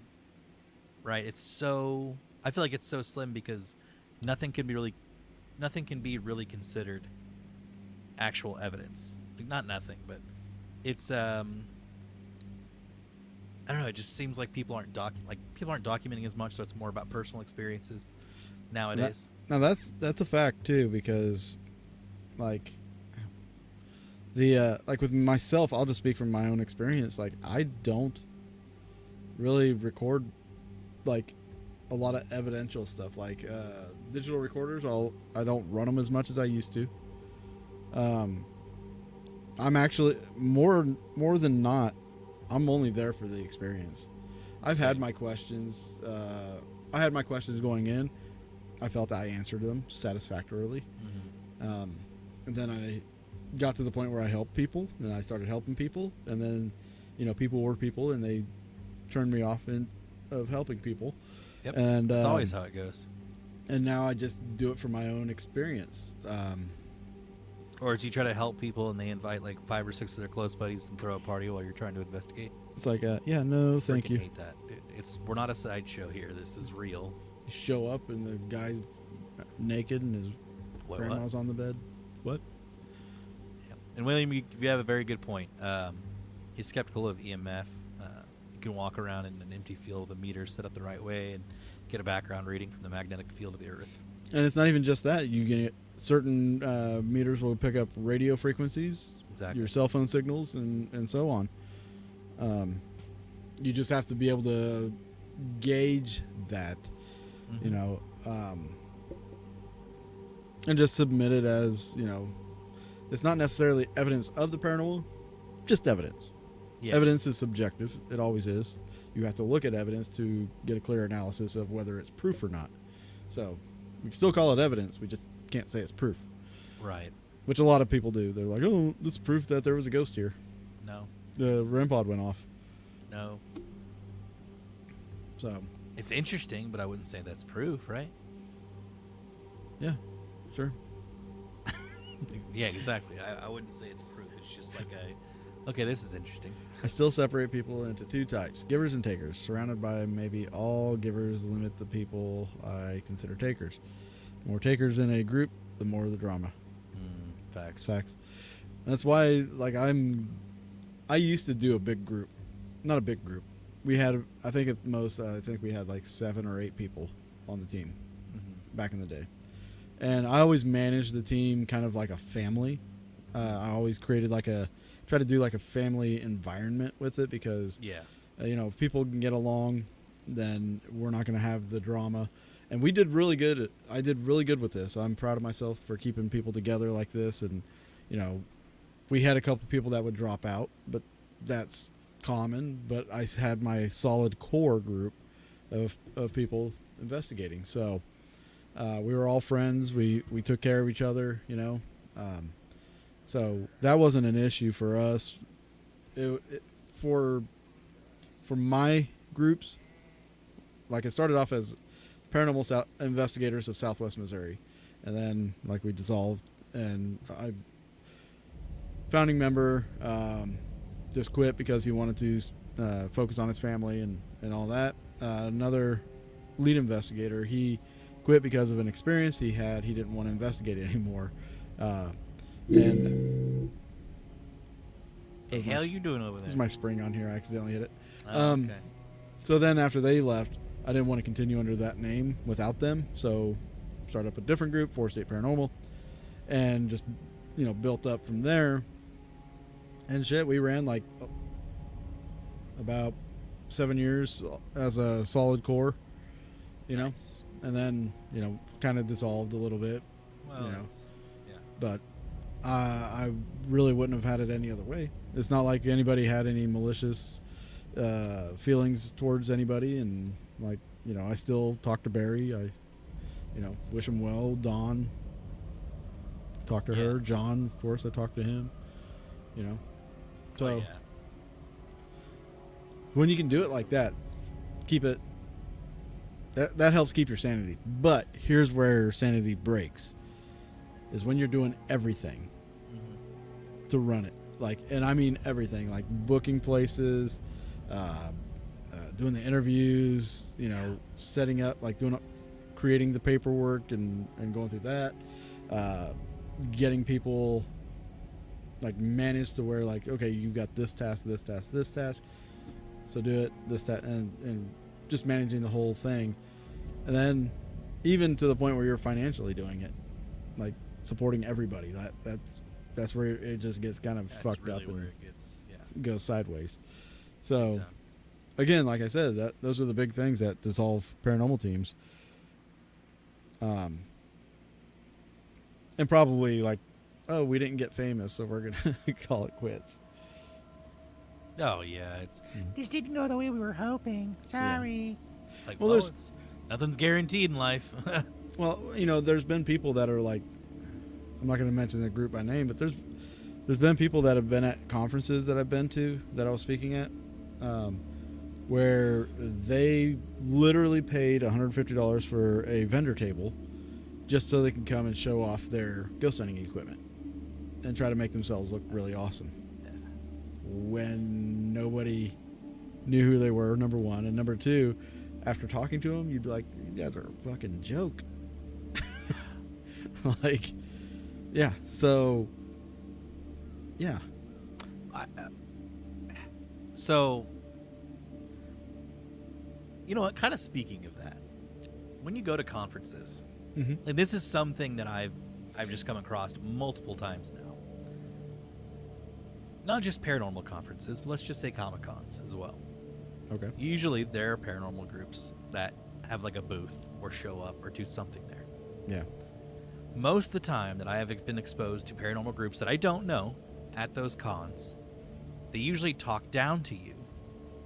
right? I feel like it's so slim because nothing can be really considered actual evidence. Like, not nothing, but it's I don't know, it just seems like people aren't documenting as much, so it's more about personal experiences nowadays. Now that's a fact too, because like like with myself, I'll just speak from my own experience. Like I don't really record like a lot of evidential stuff, like digital recorders. I don't run them as much as I used to. I'm actually more than not, I'm only there for the experience. I've had my questions. I had my questions going in. I felt I answered them satisfactorily. And then I got to the point where I helped people, and I started helping people, and then people were people, and they turned me off of helping people. Yep. And that's always how it goes. And now I just do it for my own experience. Or do you try to help people and they invite like 5 or 6 of their close buddies and throw a party while you're trying to investigate? It's like, yeah, no, thank Freaking you. hate that. We're not a sideshow here. This is real. You show up and the guy's naked and his grandma's on the bed. What? Yeah. And William, you have a very good point. He's skeptical of EMF. You can walk around in an empty field with a meter set up the right way and get a background reading from the magnetic field of the Earth. And it's not even just that. You get certain meters will pick up radio frequencies, Exactly. your cell phone signals, and so on. You just have to be able to gauge that, you know, and just submit it as, you know, it's not necessarily evidence of the paranormal, just evidence. Yes. Evidence is subjective. It always is. You have to look at evidence to get a clear analysis of whether it's proof or not. So we can still call it evidence. We just can't say it's proof. Right. Which a lot of people do. They're like, oh, this is proof that there was a ghost here. No. The REM pod went off. No. So, It's interesting, but I wouldn't say that's proof, right? yeah, sure. Yeah, exactly. I wouldn't say it's proof. It's just like okay, this is interesting. I still separate people into two types, givers and takers. Surrounded by maybe all givers limit the people I consider takers. The more takers in a group, the more the drama. Facts. Facts. That's why, like, I used to do a big group. Not a big group. We had, I think at most, I think we had like 7 or 8 people on the team back in the day. And I always managed the team kind of like a family. I always created try to do like a family environment with it because, Yeah. you know, if people can get along, then we're not going to have the drama. And we did really good. I did really good with this. I'm proud of myself for keeping people together like this. And, you know, we had a couple people that would drop out, but that's common. But I had my solid core group of people investigating. So we were all friends. We took care of each other, you know. So that wasn't an issue for us. For my groups, like it started off as Paranormal Investigators of Southwest Missouri, and then like we dissolved, and I founding member just quit because he wanted to focus on his family and all that. Another lead investigator, he quit because of an experience he had. He didn't want to investigate it anymore. And Hey, how you doing over there? this is my spring on here. I accidentally hit it. Okay. So then after they left, I didn't want to continue under that name without them. So started up a different group, 4 State Paranormal, and just, you know, built up from there. And shit, we ran like about 7 years as a solid core, you know, Nice. and then, you know, kind of dissolved a little bit, Well, you know. yeah. But I really wouldn't have had it any other way. It's not like anybody had any malicious feelings towards anybody, and like, you know, I still talk to Barry. I, you know, wish him well. Dawn, talk to her. John, of course, I talk to him. You know, so Oh, yeah. when you can do it like that, keep it. That helps keep your sanity. But here's where sanity breaks: is when you're doing everything to run it. Like, and I mean everything, like booking places, doing the interviews, you know, setting up, like creating the paperwork and going through that, getting people like managed to where like, okay, you've got this task, so do it, this, that, and just managing the whole thing. And then even to the point where you're financially doing it, like supporting everybody, that's where it just gets kind of fucked really up where and it gets, goes sideways. So Big time. again, like I said, those are the big things that dissolve paranormal teams. And probably like, oh, we didn't get famous, so we're gonna call it quits. Oh yeah, it's This didn't go the way we were hoping. Sorry. like Well, well, nothing's guaranteed in life. Well, you know, there's been people that are like, I'm not going to mention the group by name, but there's been people that have been at conferences that I've been to that I was speaking at, where they literally paid $150 for a vendor table just so they can come and show off their ghost hunting equipment. and try to make themselves look really awesome. Yeah. When nobody knew who they were, number one. And number two, after talking to them, you'd be like, these guys are a fucking joke. Like, yeah. So, yeah. So, you know what? Kind of speaking of that, when you go to conferences, and this is something that I've just come across multiple times now. Not just paranormal conferences, but let's just say Comic-Cons as well. Okay. Usually there are paranormal groups that have like a booth or show up or do something there. Yeah. Most of the time that I have been exposed to paranormal groups that I don't know at those cons, they usually talk down to you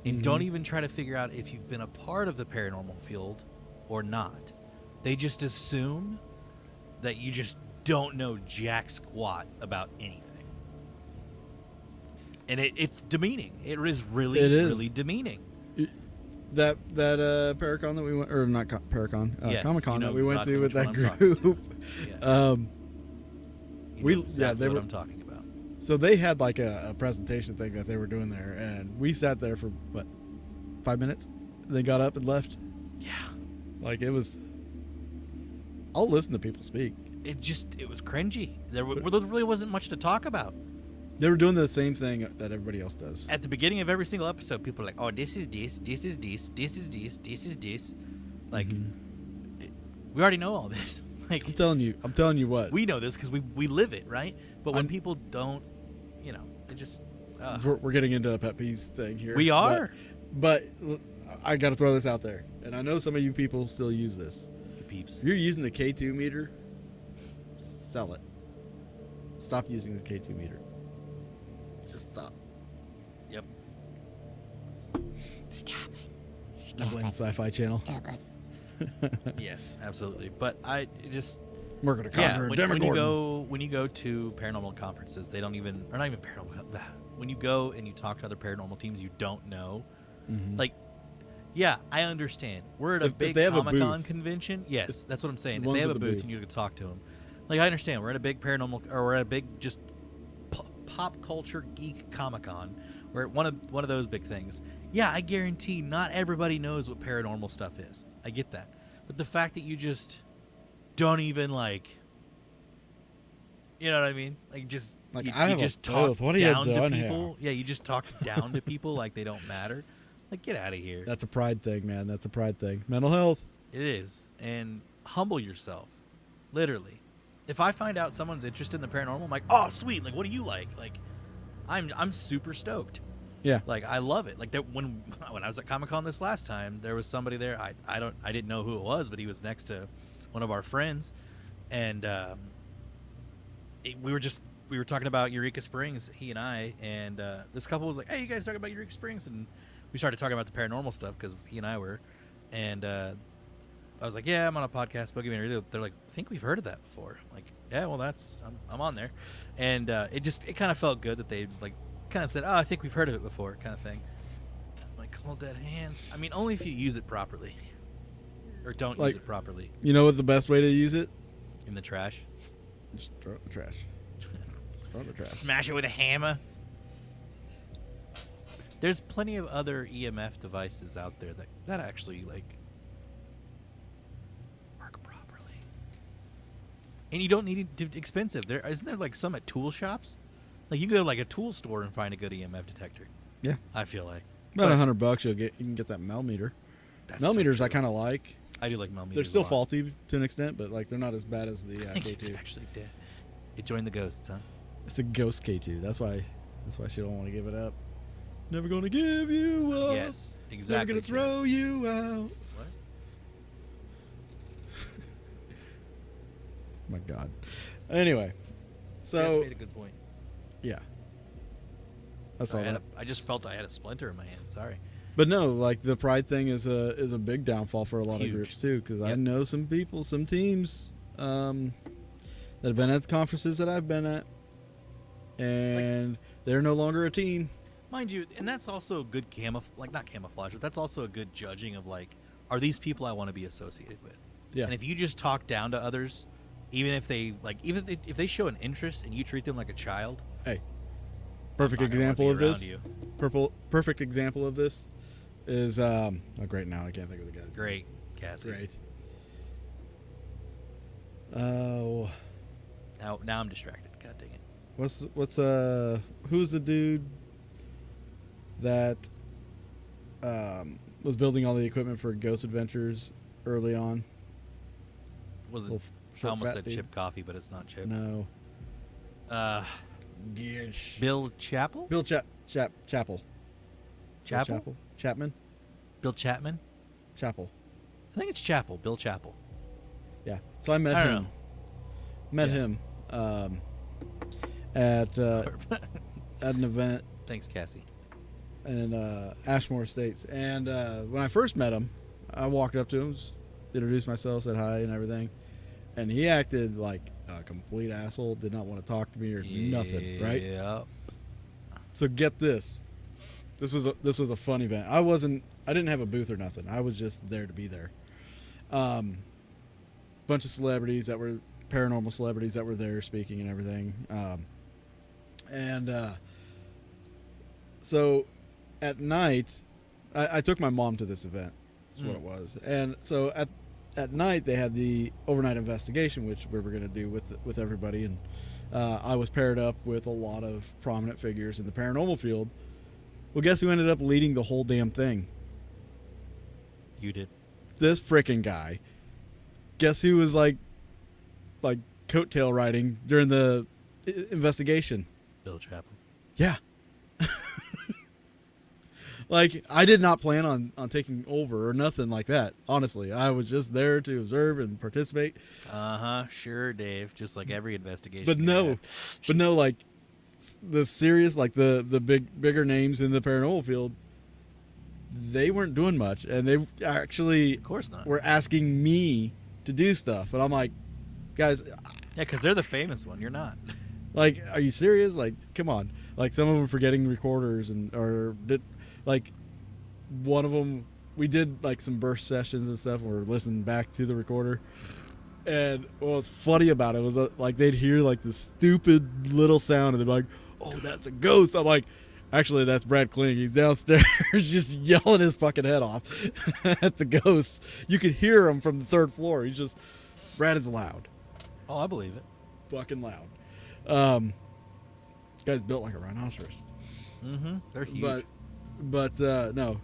and don't even try to figure out if you've been a part of the paranormal field or not. They just assume that you just don't know jack squat about anything. And it's demeaning. It is really demeaning. That Paracon that we went, or not Paracon, Yes, Comic-Con you know that we went exactly to with which that one I'm talking group. Yes. You know exactly they what were. I'm talking about. So they had like a presentation thing that they were doing there, and we sat there for what, 5 minutes. They got up and left. Yeah. Like it was. I'll listen to people speak. It was cringy. There really wasn't much to talk about. They were doing the same thing that everybody else does. At the beginning of every single episode, people are like, "Oh, this is this, this is this, this is this, this is this." Like, we already know all this. Like, I'm telling you what. we know this because we live it, right? But when people don't, it just. We're getting into a pet peeves thing here. We are. But I got to throw this out there, and I know some of you people still use this. Peeps. If you're using the K2 meter, sell it. Stop using the K2 meter. Just stop. Yep. Stop it. I blame the Sci-Fi Channel. Stop it. Yes, absolutely. But I just. We're gonna conquer when you go to paranormal conferences, they don't even, or not even paranormal. When you go and you talk to other paranormal teams, you don't know. Like, yeah, I understand. We're at a big Comic-Con convention. Yes, that's what I'm saying. If they have a booth and you can talk to them, like, I understand. We're at a big paranormal, or we're at a big just pop culture geek Comic-Con. We're at one of those big things. Yeah, I guarantee not everybody knows what paranormal stuff is. I get that, but the fact that you just don't even like, you know what I mean? Like, just like, you just talk down to people. Yeah, you just talk down to people like they don't matter. Like, get out of here. That's a pride thing, man. That's a pride thing. Mental health. It is. And humble yourself. Literally. If I find out someone's interested in the paranormal, I'm like, oh, sweet. Like, what do you like? Like, I'm super stoked. Yeah. Like, I love it. Like, that when I was at Comic-Con this last time, there was somebody there. I didn't know who it was, but he was next to one of our friends, and we were talking about Eureka Springs, he and I, and this couple was like, hey, you guys talking about Eureka Springs? And we started talking about the paranormal stuff because he and I were, and I was like, yeah, I'm on a podcast, Boogeyman Radio. They're like, I think we've heard of that before. I'm like, yeah, well, I'm on there, and it kind of felt good that they like kind of said, oh, I think we've heard of it before, kind of thing. I'm like, cold dead hands. I mean, only if you use it properly, or don't use it properly. You know what the best way to use it? In the trash. Just throw it in the trash. Throw it in the trash. Smash it with a hammer. There's plenty of other EMF devices out there that actually like work properly, and you don't need it to be expensive. Isn't there like some at tool shops? Like, you can go to like a tool store and find a good EMF detector. Yeah, I feel like about $100 you can get that Mel meter. Mel meters I kind of like. I do like Mel meters. They're still faulty to an extent, but like they're not as bad as the K2. It's actually dead. It joined the ghosts, huh? It's a ghost K2. That's why she don't want to give it up. Never gonna give you up. Yes, exactly. Never gonna throw you out. What? My God. Anyway, so made a good point. Yeah. I saw that. I just felt I had a splinter in my hand. Sorry. But no, like the pride thing is a big downfall for a lot of groups too, because I know some people, some teams that have been at the conferences that I've been at, and they're no longer a team. Mind you, and that's also good not camouflage, but that's also a good judging of like, are these people I want to be associated with? Yeah. And if you just talk down to others even if they if they show an interest and you treat them like a child. Hey, perfect I'm not gonna example wanna of be this. around Perfect example of this is oh great, now I can't think of the guy's name. Great, Cassie. Great. Oh, Now I'm distracted. God dang it. what's who's the dude that was building all the equipment for Ghost Adventures early on? Was it? Little I short, almost fat said dude. Chip Coffee, but it's not Chip. No. Bill Chapel. Bill Chapel. Chapel. Bill Chapel. Chapman. Bill Chapman. Chapel. I think it's Chapel. Bill Chapel. Yeah. So I met I don't him. know. Met Yeah. him at an event Thanks, Cassie. in Ashmore Estates. And when I first met him, I walked up to him, introduced myself, said hi and everything. And he acted like a complete asshole, did not want to talk to me or nothing, right? Yeah. So get this. This was a fun event. I didn't have a booth or nothing. I was just there to be there. Bunch of celebrities that were paranormal celebrities that were there speaking and everything. So at night, I took my mom to this event. Is what it was. And so at night they had the overnight investigation, which we were going to do with everybody. And I was paired up with a lot of prominent figures in the paranormal field. Well, guess who ended up leading the whole damn thing? You did. This frickin' guy. Guess who was like coattail riding during the investigation? Bill Chapel. Yeah. Like, I did not plan on taking over or nothing like that. Honestly, I was just there to observe and participate. Sure, Dave. Just like every investigation. But you no, have. like the serious, like the bigger names in the paranormal field, they weren't doing much, and they actually, Of course not. were asking me to do stuff, and I'm like, guys, Yeah, because they're the famous one. You're not. like, are you serious? Like, come on. Like, some of them forgetting recorders like one of them, we did like some burst sessions and stuff, and we're listening back to the recorder. And what was funny about it was like they'd hear like this stupid little sound, and they'd be like, "Oh, that's a ghost." I'm like, actually, that's Brad Kling. He's downstairs just yelling his fucking head off at the ghosts. You could hear him from the third floor. Brad is loud, Oh, I believe it. fucking loud. Guy's built like a rhinoceros. Mm-hmm. They're huge. But no,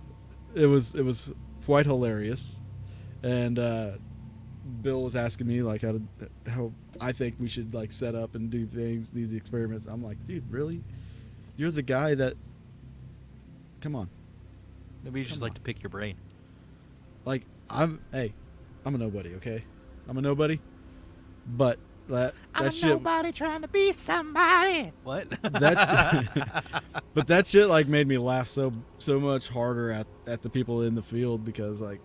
it was quite hilarious, and Bill was asking me like how I think we should like set up and do these experiments. I'm like, dude, really? You're the guy that? Come on, Maybe you just like to pick your brain. like I'm a nobody, okay? I'm a nobody, but that shit. Nobody trying to be somebody. What? But that shit like made me laugh so much harder at the people in the field, because like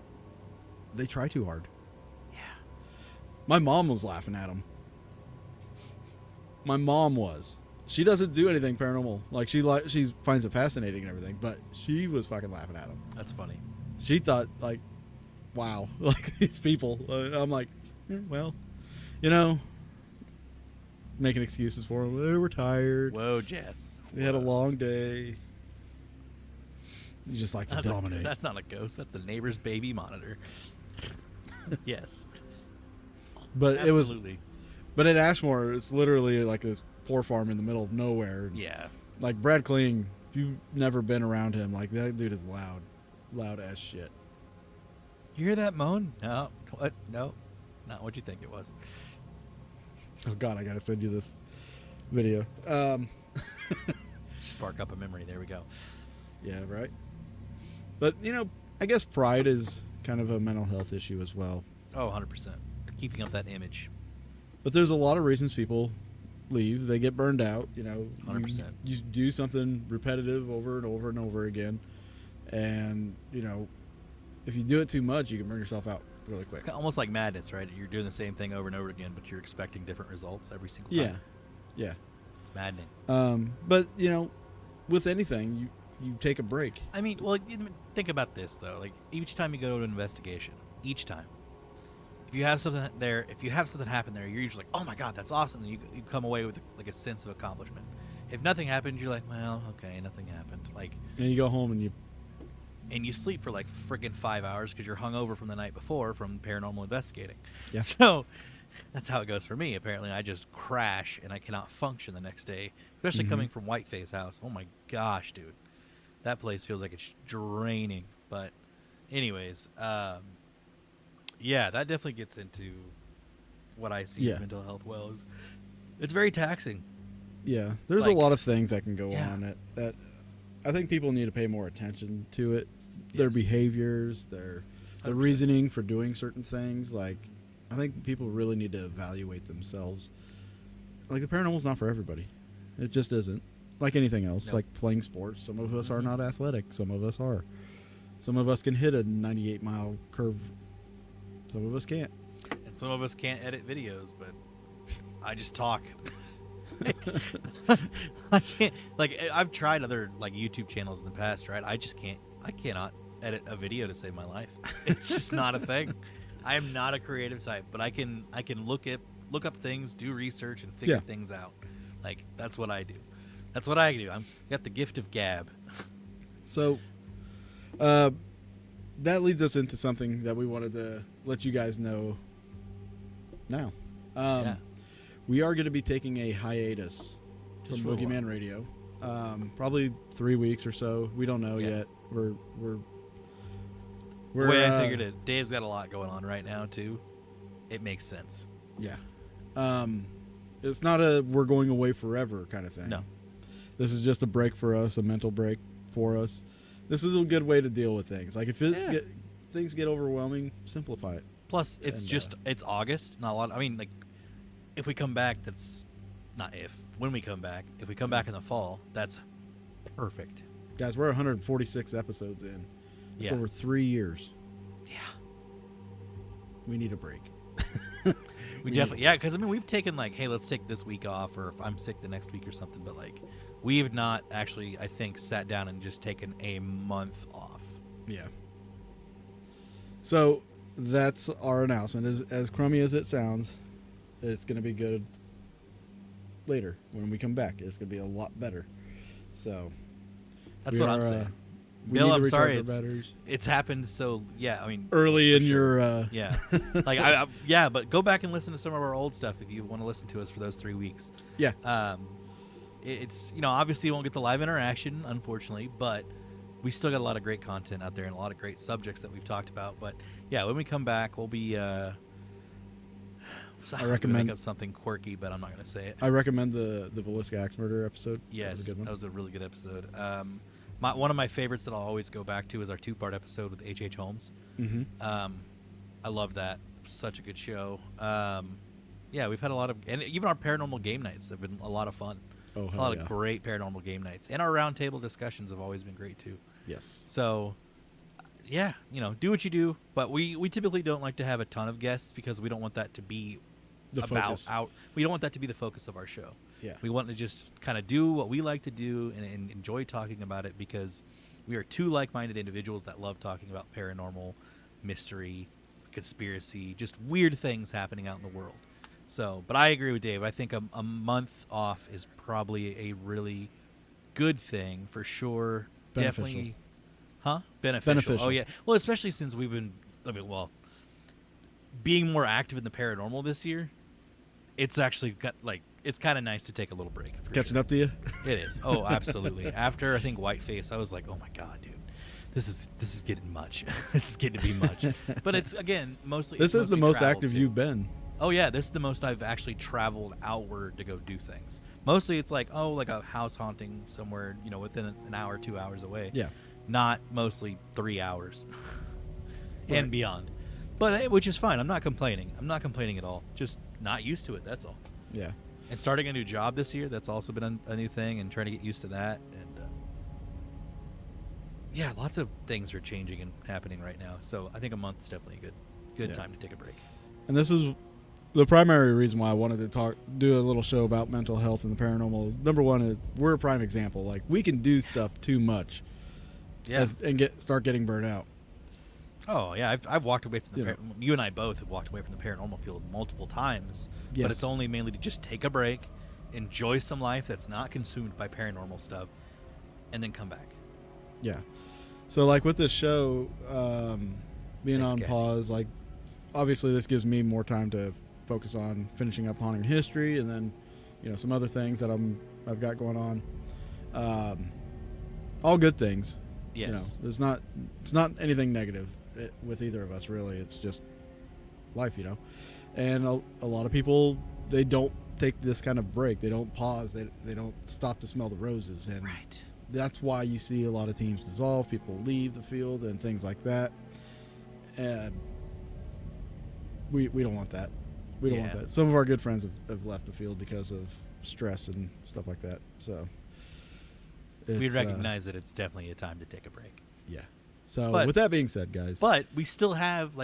they try too hard. Yeah. My mom was laughing at them. My mom was. She doesn't do anything paranormal. Like she finds it fascinating and everything, but she was fucking laughing at them. That's funny. She thought like, wow, like these people. I'm like, well, making excuses for them. They were tired. Whoa, Jess. They had a long day. You just like to dominate. That's not a ghost. That's a neighbor's baby monitor. Yes. But Absolutely. But at Ashmore, it's literally like this poor farm in the middle of nowhere. Yeah. Like Brad Kling, if you've never been around him, like that dude is loud as shit. You hear that moan? No. What? No. Not what you think it was. Oh God, I gotta send you this video. Spark up a memory. There we go. Yeah, right. But I guess pride is kind of a mental health issue as well. Oh, 100%. Keeping up that image. But there's a lot of reasons people leave. They get burned out. 100%. You do something repetitive over and over and over again, and if you do it too much, you can burn yourself out really quick. It's almost like madness, right? You're doing the same thing over and over again, but you're expecting different results every single time. Yeah. It's maddening. But with anything, you take a break. I mean, well, think about this though. Like each time you go to an investigation, if if you have something there, if you have something happen there, you're usually like, oh my god, that's awesome, and you come away with like a sense of accomplishment. If nothing happened, you're like, well, okay, nothing happened. Like, And you go home and you sleep for like freaking 5 hours because you're hungover from the night before from paranormal investigating. Yeah. So that's how it goes for me. Apparently, I just crash and I cannot function the next day, especially coming from Whiteface House. Oh my gosh, dude, that place feels like it's draining. But anyways, yeah, that definitely gets into what I see as mental health woes. It's very taxing. Yeah, there's Like, a lot of things that can go yeah. on that I think people need to pay more attention to it. Their Yes. behaviors, their 100%. reasoning for doing certain things. Like, I think people really need to evaluate themselves. Like, the paranormal's not for everybody. It just isn't. Like anything else, Nope. like playing sports. Some of us are not athletic. Some of us are. Some of us can hit a 98-mile curve. Some of us can't. And some of us can't edit videos, but I just talk. I can't. Like, I've tried other like YouTube channels in the past, right? I cannot edit a video to save my life. It's just not a thing. I am not a creative type, but I can look up things, do research, and figure things out. Like, that's what I do. That's what I do. I got the gift of gab. So, that leads us into something that we wanted to let you guys know now. Yeah. We are going to be taking a hiatus from Just for a Boogeyman Radio. Probably 3 weeks or so. We don't know yet. We're The way I figured it, Dave's got a lot going on right now too. It makes sense. Yeah. It's not a we're going away forever kind of thing. No. This is just a break for us, a mental break for us. This is a good way to deal with things. Like, if things get overwhelming, simplify it. Plus, it's And, it's August. Not a lot. I mean, like, if we come back, that's not if. When we come back, if we come back in the fall, that's perfect. Guys, we're 146 episodes in. It's Yeah. over 3 years. Yeah. We need a break. We definitely, because I mean, we've taken like, hey, let's take this week off, or if I'm sick the next week or something, but like, we have not actually, I think, sat down and just taken a month off. Yeah. So that's our announcement. As crummy as it sounds, it's going to be good later when we come back. It's going to be a lot better. So That's we what I'm are, saying. we Bill, need to I'm recharge sorry, our batteries. it's happened so, yeah, I mean, Early in sure. your yeah. Like, yeah, but go back and listen to some of our old stuff if you want to listen to us for those 3 weeks. yeah. It's, obviously you won't get the live interaction, unfortunately, but we still got a lot of great content out there and a lot of great subjects that we've talked about. But yeah, when we come back, we'll be, I recommend- make up something quirky, but I'm not going to say it. I recommend the Velisca Axe Murder episode. Yes, that was a good one. that was a really good episode. One of my favorites that I'll always go back to is our 2-part episode with H.H. Holmes. Mm-hmm. I love that. Such a good show. Yeah, we've had a lot of, and even our paranormal game nights have been a lot of fun. Oh, A hell lot yeah. of great paranormal game nights, and our roundtable discussions have always been great too. Yes. So, yeah, do what you do, but we typically don't like to have a ton of guests because we don't want that to be The focus. we don't want that to be the focus of our show. Yeah. We want to just kind of do what we like to do and enjoy talking about it because we are two like-minded individuals that love talking about paranormal, mystery, conspiracy, just weird things happening out in the world. So, but I agree with Dave. I think a month off is probably a really good thing for sure. Beneficial. Definitely, Beneficial. Beneficial. Oh yeah. Well, especially since we've been, being more active in the paranormal this year, it's actually got it's kind of nice to take a little break. It's catching up to you. It is. Oh, absolutely. After I think Whiteface, I was like, oh my god, dude. This is getting much. This is getting to be much. But it's, again, mostly. This it's is the mostly most travel, active too. you've been. Oh yeah, this is the most I've actually traveled outward to go do things. Mostly it's like a house haunting somewhere, within an hour, 2 hours away. Yeah. Not mostly 3 hours Right. and beyond. But which is fine. I'm not complaining. I'm not complaining at all. Just not used to it. That's all. Yeah. And starting a new job this year, that's also been a new thing, and trying to get used to that. And yeah, lots of things are changing and happening right now. So I think a month's definitely a good Yeah. time to take a break. And this is the primary reason why I wanted to do a little show about mental health and the paranormal. Number one is we're a prime example. Like, we can do stuff too much, Yeah. and start getting burnt out. Oh yeah, I've walked away from the. You know. You and I both have walked away from the paranormal field multiple times, but Yes. it's only mainly to just take a break, enjoy some life that's not consumed by paranormal stuff, and then come back. Yeah. So like with this show, being Thanks, on Cassie. pause, like obviously this gives me more time to focus on finishing up Haunting History, and then some other things that I've got going on. All good things. Yes. It's not anything negative with either of us really. It's just life, And a lot of people, they don't take this kind of break. They don't pause. They don't stop to smell the roses, and Right. that's why you see a lot of teams dissolve. People leave the field and things like that. And we don't want that. We don't want Yeah. that. Some of our good friends have left the field because of stress and stuff like that. So We it's, recognize that it's definitely a time to take a break. yeah. So But- with that being said, guys, But we still have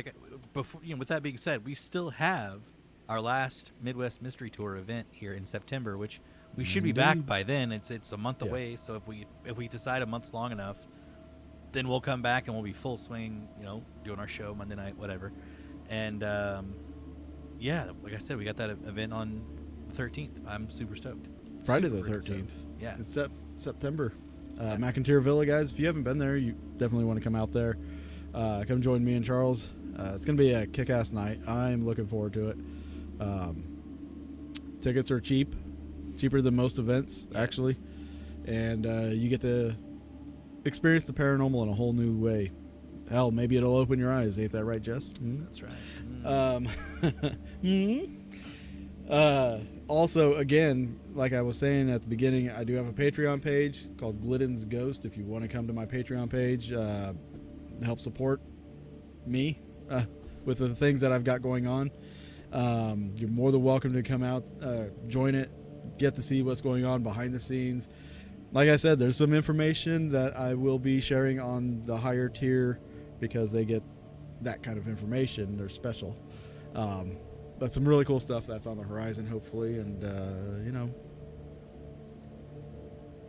before. With that being said, we still have our last Midwest Mystery Tour event here in September, which we should be back by then. It's a month Yeah. away, so if we decide a month's long enough, then we'll come back and we'll be full swing. Doing our show Monday night, whatever. And yeah, like I said, we got that event on the 13th. I'm super stoked. Friday the Super 13th. stoked. Yeah. It's September. McIntyre Villa, guys. If you haven't been there, you definitely want to come out there. Come join me and Charles. It's going to be a kick-ass night. I'm looking forward to it. Tickets are cheaper than most events, Yes. actually. And you get to experience the paranormal in a whole new way. Hell, maybe it'll open your eyes. Ain't that right, Jess? Hmm? That's right. Also, again, like I was saying at the beginning, I do have a Patreon page called Glidden's Ghost. If you want to come to my Patreon page, help support me with the things that I've got going on, you're more than welcome to come out, join it, get to see what's going on behind the scenes. Like I said, there's some information that I will be sharing on the higher tier because they get that kind of information. They're special. But some really cool stuff that's on the horizon, hopefully, and get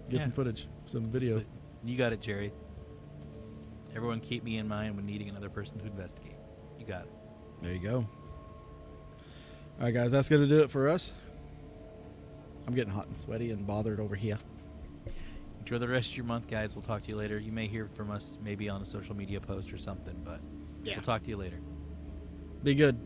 Yeah. some footage, some video. So, you got it, Jerry. Everyone keep me in mind when needing another person to investigate. You got it. There you go. All right, guys, that's going to do it for us. I'm getting hot and sweaty and bothered over here. Enjoy the rest of your month, guys. We'll talk to you later. You may hear from us maybe on a social media post or something, but we'll talk to you later. Be good.